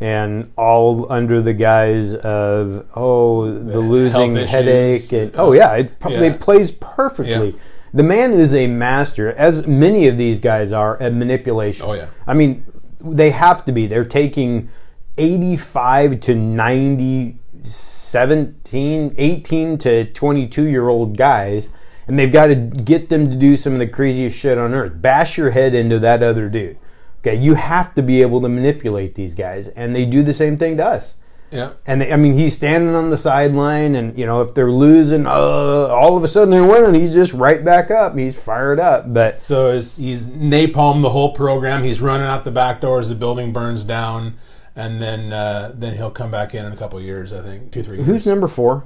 And all under the guise of the losing headache and it plays perfectly. Yeah. The man is a master, as many of these guys are, at manipulation. Oh yeah. I mean, they have to be. They're taking 85 to 90, 17, 18 to 22-year-old guys, and they've got to get them to do some of the craziest shit on earth. Bash your head into that other dude. Okay, you have to be able to manipulate these guys, and they do the same thing to us. Yeah. And he's standing on the sideline, and if they're losing, all of a sudden they're winning. He's just right back up. He's fired up. But so he's napalmed the whole program. He's running out the back door as the building burns down, and then he'll come back in a couple of years. I think 2-3 years. Who's number 4?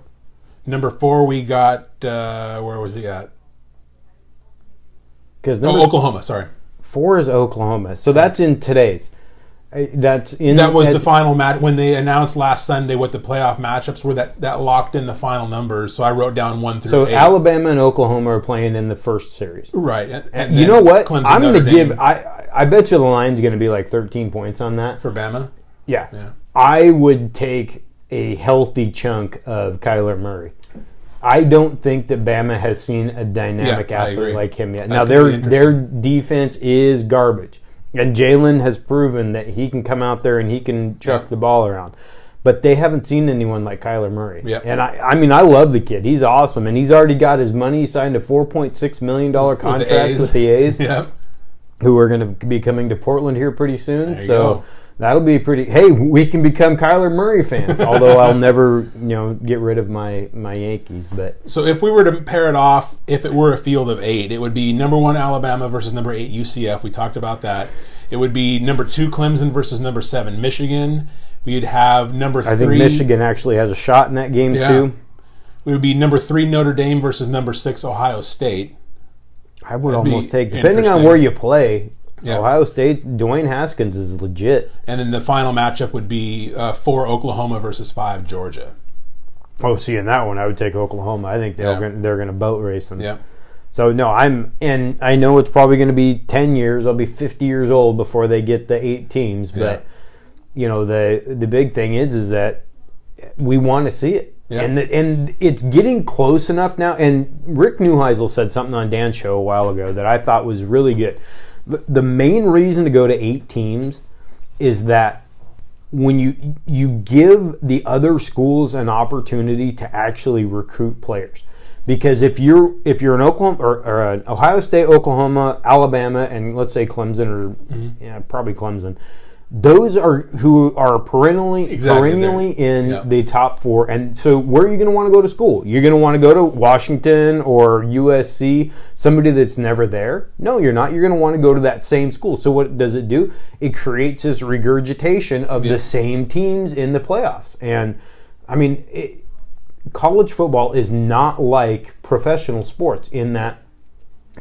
Number 4, we got where was he at? Oklahoma. Sorry. 4 is Oklahoma. So that's in today's. That was the final match when they announced last Sunday what the playoff matchups were. That locked in the final numbers. So I wrote down 1 through 8. So Alabama and Oklahoma are playing in the first series, right? And you know what? Clemson, I'm going to give. I bet you the line's going to be like 13 points on that for Bama. Yeah. I would take a healthy chunk of Kyler Murray. I don't think that Bama has seen a dynamic athlete like him yet. Now their defense is garbage. And Jalen has proven that he can come out there and he can chuck the ball around. But they haven't seen anyone like Kyler Murray. Yep. And I mean, I love the kid. He's awesome. And he's already got his money. He signed a $4.6 million contract with the A's, who are going to be coming to Portland here pretty soon. So that'll be pretty... Hey, we can become Kyler Murray fans, although I'll never get rid of my Yankees. But so if we were to pair it off, if it were a field of 8, it would be number 1 Alabama versus number 8 UCF. We talked about that. It would be number 2 Clemson versus number 7 Michigan. We'd have number 3... I think Michigan actually has a shot in that game too. It would be number 3 Notre Dame versus number 6 Ohio State. I would almost take, depending on where you play... Yeah. Ohio State, Dwayne Haskins is legit. And then the final matchup would be 4 Oklahoma versus 5 Georgia. Oh, see, in that one, I would take Oklahoma. I think they're going to boat race them. Yeah. So, no, and I know it's probably going to be 10 years. I'll be 50 years old before they get the 8 teams. But, the big thing is that we want to see it. Yeah. And it's getting close enough now. And Rick Neuheisel said something on Dan's show a while ago that I thought was really good. The main reason to go to 8 teams is that when you give the other schools an opportunity to actually recruit players. Because if you're an Oklahoma or an Ohio State, Oklahoma, Alabama, and let's say Clemson or probably Clemson, those are who are perennially in the top 4. And so where are you going to want to go to school? You're going to want to go to Washington or USC, somebody that's never there? No, you're not. You're going to want to go to that same school. So what does it do? It creates this regurgitation of the same teams in the playoffs. And, I mean, college football is not like professional sports in that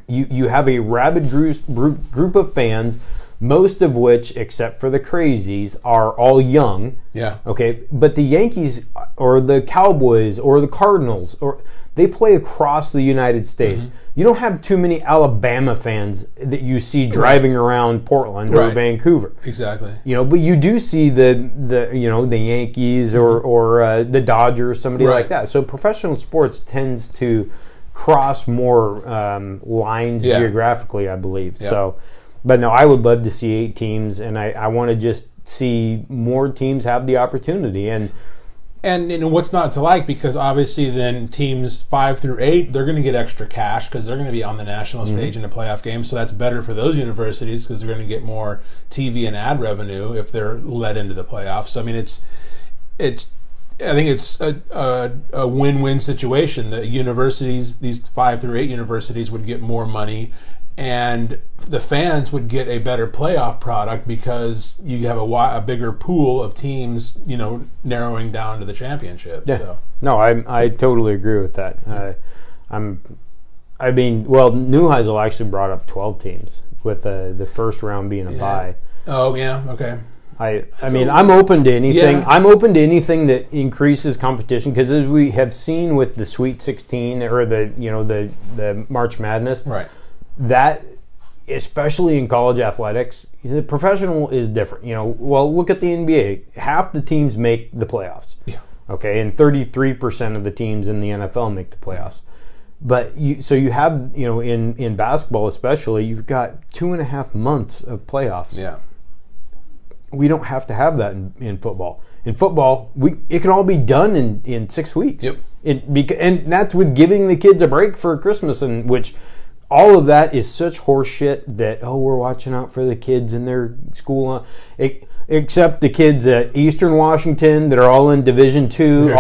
you have a rabid group of fans, most of which, except for the crazies, are all young. Yeah. Okay. But the Yankees or the Cowboys or the Cardinals, they play across the United States. Mm-hmm. You don't have too many Alabama fans that you see driving around Portland or Vancouver. Exactly. But you do see the Yankees or the Dodgers, somebody like that. So professional sports tends to cross more lines geographically, I believe. Yeah. So. But no, I would love to see 8 teams, and I want to just see more teams have the opportunity. And what's not to like, because obviously then teams 5 through 8, they're going to get extra cash because they're going to be on the national stage in a playoff game. So that's better for those universities because they're going to get more TV and ad revenue if they're led into the playoffs. So I mean, I think it's a win-win situation. The universities, these 5 through 8 universities, would get more money, and the fans would get a better playoff product because you have a bigger pool of teams, narrowing down to the championship. Yeah. So. No, I totally agree with that. Neuheisel actually brought up 12 teams with the first round being a bye. Oh yeah, okay. I'm open to anything. Yeah. I'm open to anything that increases competition because as we have seen with the Sweet 16 or the March Madness, right. That, especially in college athletics, the professional is different. Look at the NBA. Half the teams make the playoffs. Yeah. Okay, and 33% of the teams in the NFL make the playoffs. But you have, in basketball especially, you've got 2.5 months of playoffs. Yeah. We don't have to have that in football. In football, it can all be done in 6 weeks. Yep. And that's with giving the kids a break for Christmas, and which all of that is such horse shit that, we're watching out for the kids in their school. Except the kids at Eastern Washington that are all in Division II.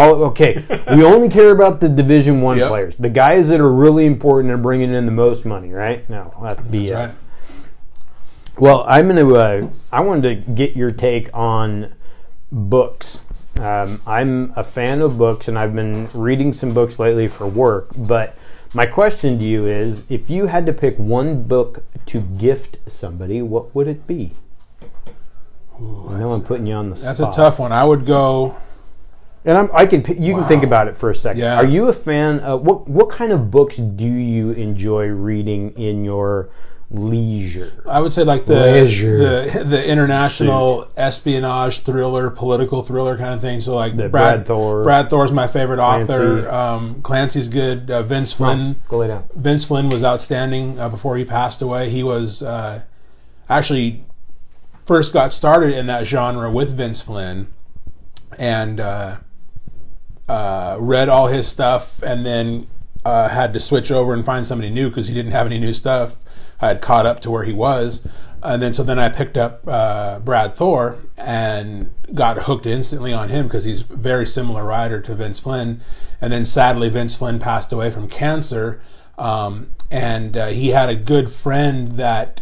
We only care about the Division I players. The guys that are really important and bringing in the most money, right? No, that's BS. That's right. Well, I wanted to get your take on books. I'm a fan of books, and I've been reading some books lately for work, but my question to you is, if you had to pick one book to gift somebody, what would it be? Ooh, I know I'm putting you on the spot. That's a tough one. I would go... And you can think about it for a second. Yeah. Are you a fan of... What kind of books do you enjoy reading in your leisure? I would say like the international espionage thriller, political thriller kind of thing. So like Brad Thor. Brad Thor's my favorite author. Clancy's good. Vince Flynn. Go lay down. Vince Flynn was outstanding before he passed away. He was actually first got started in that genre with Vince Flynn, and read all his stuff, and then had to switch over and find somebody new because he didn't have any new stuff. I had caught up to where he was, and then I picked up Brad Thor and got hooked instantly on him because he's a very similar writer to Vince Flynn. And then sadly, Vince Flynn passed away from cancer, and he had a good friend that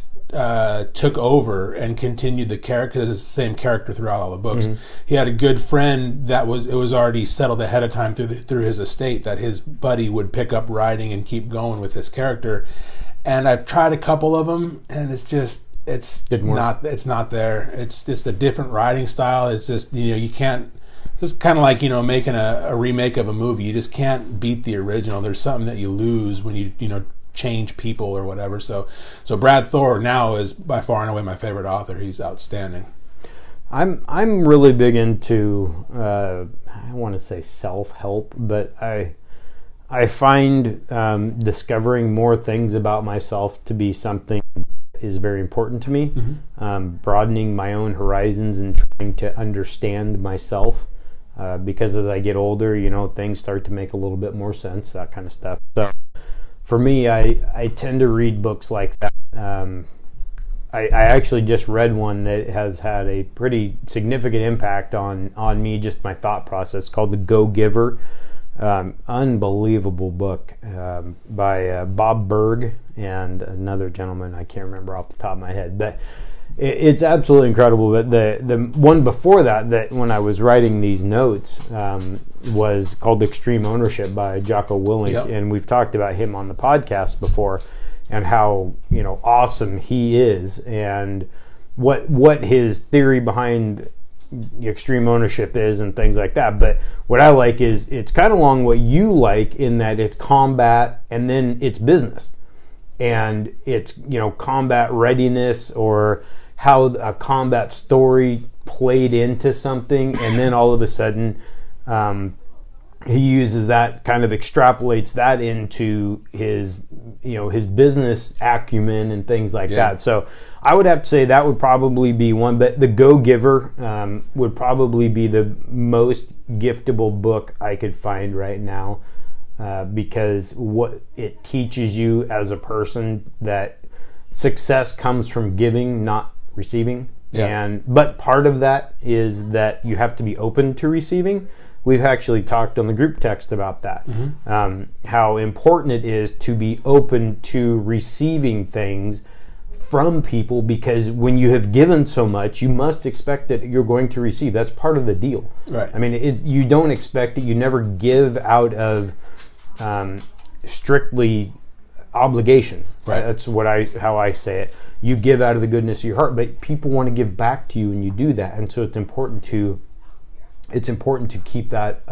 took over and continued the character. It's the same character throughout all the books. Mm-hmm. He had a good friend that it was already settled ahead of time through his estate that his buddy would pick up writing and keep going with this character. And I've tried a couple of them, and it's not there. It's just a different writing style. It's just, you can't, it's just kind of like, making a remake of a movie. You just can't beat the original. There's something that you lose when you change people or whatever. So Brad Thor now is by far and away my favorite author. He's outstanding. I'm really big into, I want to say self-help, but I find discovering more things about myself to be something that is very important to me. Mm-hmm. Broadening my own horizons and trying to understand myself because as I get older, things start to make a little bit more sense, that kind of stuff. So for me, I tend to read books like that. I actually just read one that has had a pretty significant impact on me, just my thought process, called The Go-Giver. Unbelievable book by Bob Berg and another gentleman I can't remember off the top of my head, but it's absolutely incredible. But the one before that when I was writing these notes was called Extreme Ownership by Jocko Willink. Yep. And we've talked about him on the podcast before and how awesome he is and what his theory behind extreme ownership is and things like that. But what I like is it's kind of along what you like, in that it's combat and then it's business, and it's combat readiness, or how a combat story played into something, and then all of a sudden he uses that, kind of extrapolates that into his business acumen and things like that. So I would have to say that would probably be one, but The Go-Giver would probably be the most giftable book I could find right now, because what it teaches you as a person, that success comes from giving, not receiving. But part of that is that you have to be open to receiving. We've actually talked on the group text about that, how important it is to be open to receiving things from people, because when you have given so much, you must expect that you're going to receive. That's part of the deal. Right. I mean, you don't expect it. You never give out of strictly obligation. Right. That's how I say it. You give out of the goodness of your heart, but people want to give back to you, and you do that. And so it's important to keep that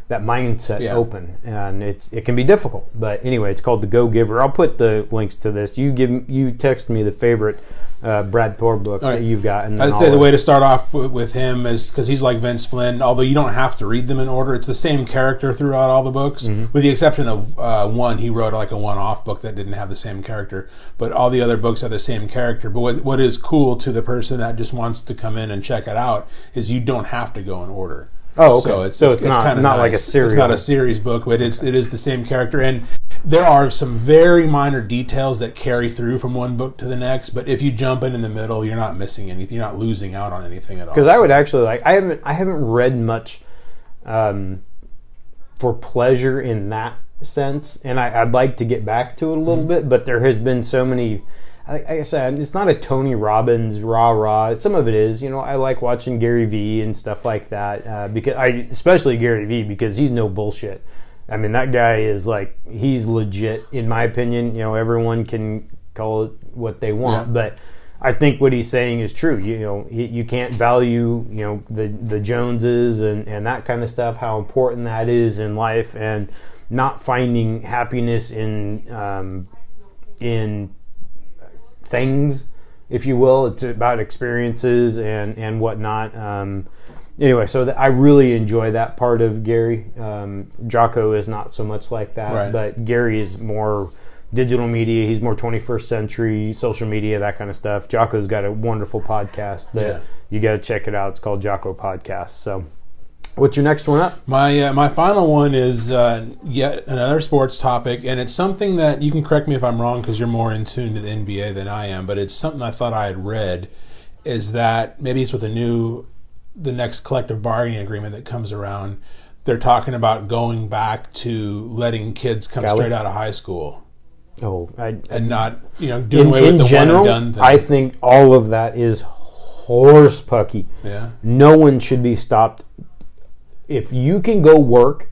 that mindset open, and it can be difficult. But anyway, it's called The Go-Giver. I'll put the links to this. You text me the favorite Brad Thor book that you've got. And I'd say the way to start off with him is, because he's like Vince Flynn, although you don't have to read them in order. It's the same character throughout all the books, with the exception of one. He wrote like a one-off book that didn't have the same character, but all the other books have the same character. But what is cool to the person that just wants to come in and check it out is you don't have to go in order. Oh, okay. So it's not kind of not nice. Like a series. It's not a series book, but it is the same character. And there are some very minor details that carry through from one book to the next. But if you jump in the middle, you're not missing anything. You're not losing out on anything at all. Because I would actually I haven't read much for pleasure in that sense, and I'd like to get back to it a little bit. But there has been so many. Like I said, it's not a Tony Robbins rah-rah. Some of it is. I like watching Gary Vee and stuff like that, especially Gary Vee, because he's no bullshit. I mean, that guy is like, he's legit, in my opinion. Everyone can call it what they want, but I think what he's saying is true. You can't value, the Joneses and that kind of stuff, how important that is in life, and not finding happiness in things, if you will. It's about experiences and whatnot. Anyway, so I really enjoy that part of Gary. Jocko is not so much like that, right. But Gary is more digital media. He's more 21st century, social media, that kind of stuff. Jocko's got a wonderful podcast that you got to check it out. It's called Jocko Podcast. So what's your next one up? My final one is yet another sports topic, and it's something that, you can correct me if I'm wrong because you're more in tune to the NBA than I am, but it's something I thought I had read, is that maybe it's with the next collective bargaining agreement that comes around, they're talking about going back to letting kids come straight out of high school. And not doing away with the general, one and done thing. I think all of that is horse pucky. Yeah. No one should be stopped. If you can go work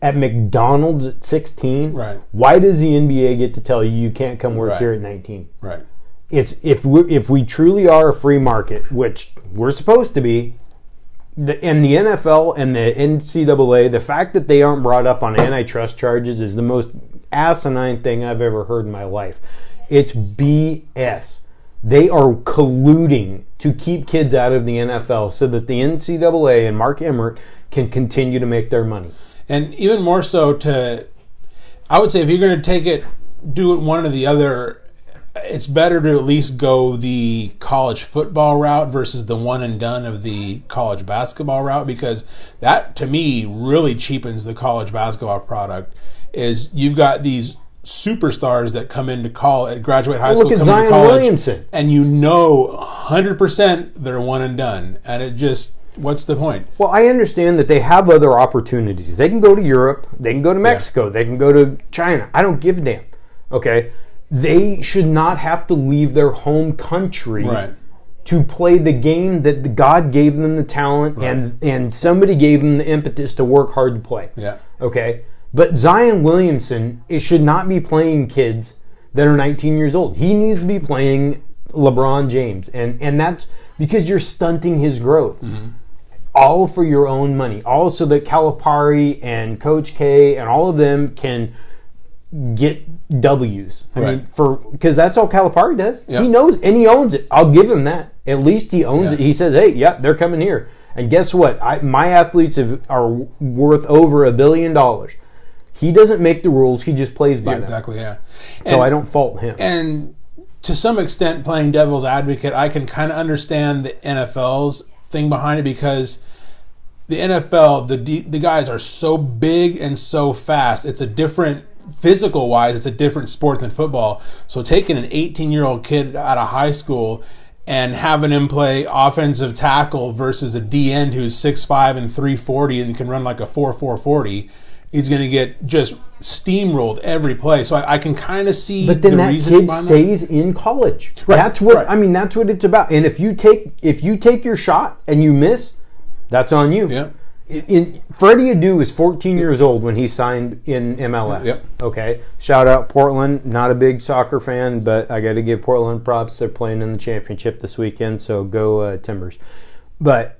at McDonald's at 16, right, why does the NBA get to tell you can't come work here at 19? Right. It's if we truly are a free market, which we're supposed to be, and the NFL and the NCAA, the fact that they aren't brought up on antitrust charges is the most asinine thing I've ever heard in my life. It's BS. They are colluding to keep kids out of the NFL so that the NCAA and Mark Emmert can continue to make their money. And even more so I would say, if you're going to do it one or the other, it's better to at least go the college football route versus the one and done of the college basketball route, because that, to me, really cheapens the college basketball product. Is you've got these superstars that come into college, graduate high school, look at come Zion into college, Williamson. and 100% they're one and done, and it just, what's the point? Well, I understand that they have other opportunities. They can go to Europe, they can go to Mexico, they can go to China. I don't give a damn. Okay, they should not have to leave their home country to play the game that God gave them the talent and somebody gave them the impetus to work hard to play. Yeah. Okay. But Zion Williamson, it should not be playing kids that are 19 years old. He needs to be playing LeBron James. And that's because you're stunting his growth. Mm-hmm. All for your own money. All so that Calipari and Coach K and all of them can get W's. I mean, because that's all Calipari does. Yep. He knows and he owns it. I'll give him that. At least he owns it. He says, hey, they're coming here. And guess what? My athletes are worth over $1 billion. He doesn't make the rules. He just plays by them. Exactly, yeah. So I don't fault him. And to some extent, playing devil's advocate, I can kind of understand the NFL's thing behind it, because the NFL, the guys are so big and so fast. It's a different, physical-wise, it's a different sport than football. So taking an 18-year-old kid out of high school and having him play offensive tackle versus a D-end who's 6'5" and 340 and can run like a 4.4 40, he's going to get just steamrolled every play. So I can kind of see but then the reason kid stays in college. Right. That's what I mean. That's what it's about. And if you take your shot and you miss, that's on you. Yeah. Freddie Adu is 14 years old when he signed in MLS. Yep. Okay. Shout out Portland. Not a big soccer fan, but I got to give Portland props. They're playing in the championship this weekend, so go Timbers. But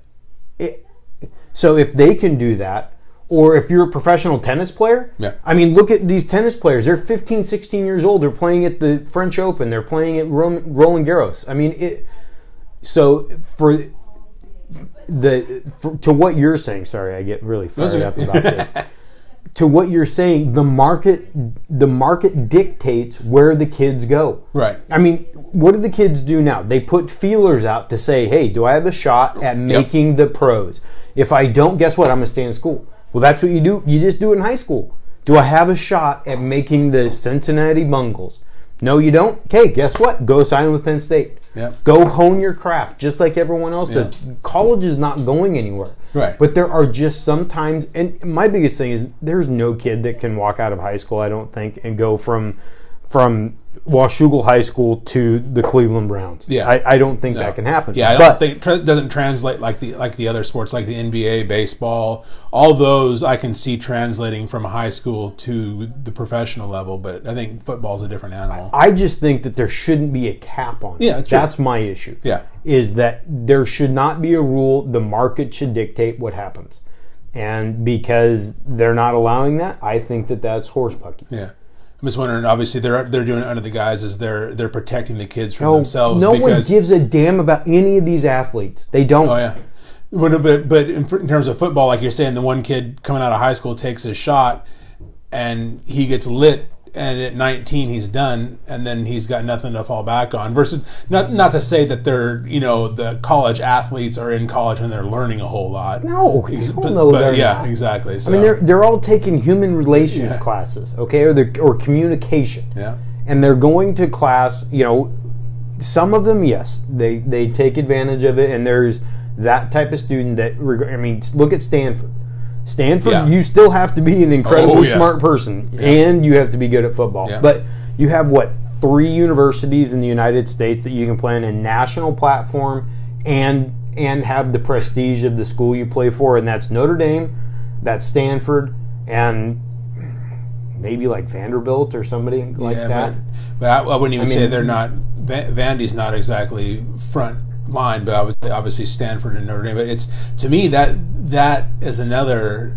so if they can do that, or if you're a professional tennis player, I mean, look at these tennis players. They're 15, 16 years old. They're playing at the French Open. They're playing at Roland Garros. I mean, to what you're saying, sorry, I get really fired up about this. To what you're saying, the market dictates where the kids go. Right. I mean, what do the kids do now? They put feelers out to say, hey, do I have a shot at making the pros? If I don't, guess what? I'm going to stay in school. Well, that's what you do. You just do it in high school. Do I have a shot at making the Cincinnati Bungles? No, you don't? Okay, guess what? Go sign with Penn State. Yep. Go hone your craft just like everyone else does. College is not going anywhere. Right. But there are just sometimes, and my biggest thing is there's no kid that can walk out of high school, I don't think, and go from Washougal High School to the Cleveland Browns. Yeah. I don't think that can happen. Yeah, I don't think it doesn't translate like the other sports, like the NBA, baseball. All those I can see translating from high school to the professional level, but I think football's a different animal. I just think that there shouldn't be a cap on it. Yeah, true. That's my issue. Yeah. Is that there should not be a rule. The market should dictate what happens. And because they're not allowing that, I think that that's horsepucky. Yeah. I'm just wondering, obviously, they're doing it under the guise as they're protecting the kids from themselves. No one gives a damn about any of these athletes. They don't. Oh, yeah. But in terms of football, like you're saying, the one kid coming out of high school takes his shot and he gets lit, and at 19 he's done, and then he's got nothing to fall back on. Versus, not to say that they're, the college athletes are in college and they're learning a whole lot. No, yeah, exactly. So, I mean, they're all taking human relations classes, okay, or communication. Yeah, and they're going to class. Some of them, yes, they take advantage of it, and there's that type of student that. I mean, look at Stanford. You still have to be an incredibly smart person, and you have to be good at football. Yeah. But you have, 3 universities in the United States that you can play on a national platform and have the prestige of the school you play for, and that's Notre Dame, that's Stanford, and maybe like Vanderbilt or somebody like that. But I wouldn't even say they're not. Vandy's not exactly front line, but obviously Stanford and Notre Dame. But it's, to me, that is another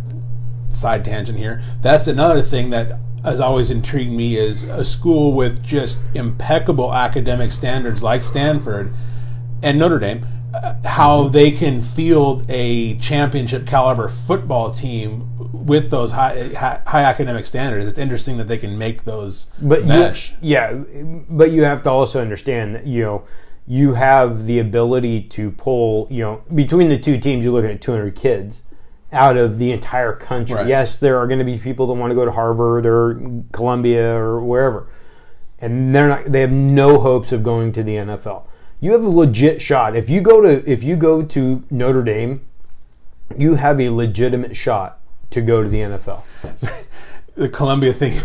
side tangent here. That's another thing that has always intrigued me, is a school with just impeccable academic standards like Stanford and Notre Dame, how they can field a championship caliber football team with those high academic standards, it's interesting that they can make those but mesh. But you have to also understand that you have the ability to pull, between the two teams, you're looking at 200 kids out of the entire country. Right. Yes, there are going to be people that want to go to Harvard or Columbia or wherever, and they have no hopes of going to the NFL. You have a legit shot. If you go to Notre Dame, you have a legitimate shot to go to the NFL. The Columbia thing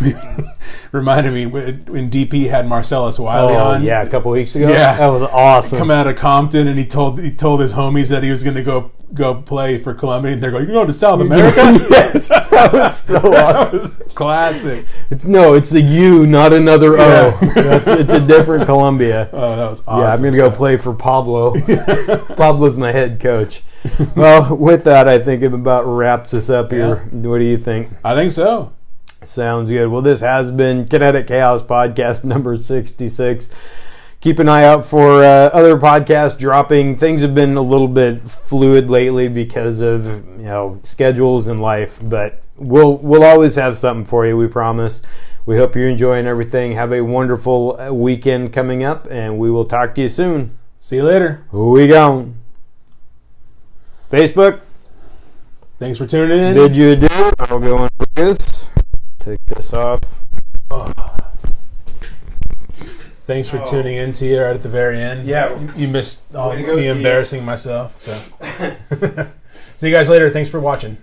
reminded me when DP had Marcellus Wiley on. Yeah, a couple weeks ago. Yeah, that was awesome. Come out of Compton, and he told his homies that he was going to go play for Columbia, and they're going, "You're going to South America?" Yes, that was so awesome. Was classic. It's the U, not another O. It's a different Columbia. Oh, that was awesome. Yeah, I'm going to go play for Pablo. Pablo's my head coach. Well, with that, I think it about wraps us up here. Yeah. What do you think? I think so. Sounds good. Well, this has been Kinetic Chaos Podcast number 66. Keep an eye out for other podcasts dropping. Things have been a little bit fluid lately because of schedules and life, but we'll always have something for you, we promise. We hope you're enjoying everything. Have a wonderful weekend coming up, and we will talk to you soon. See you later. We gone. Facebook. Thanks for tuning in. Bid you adieu. I'll go on this. Take this off. Oh. Thanks for tuning in to you right at the very end. Yeah. You missed me embarrassing myself. So. See you guys later. Thanks for watching.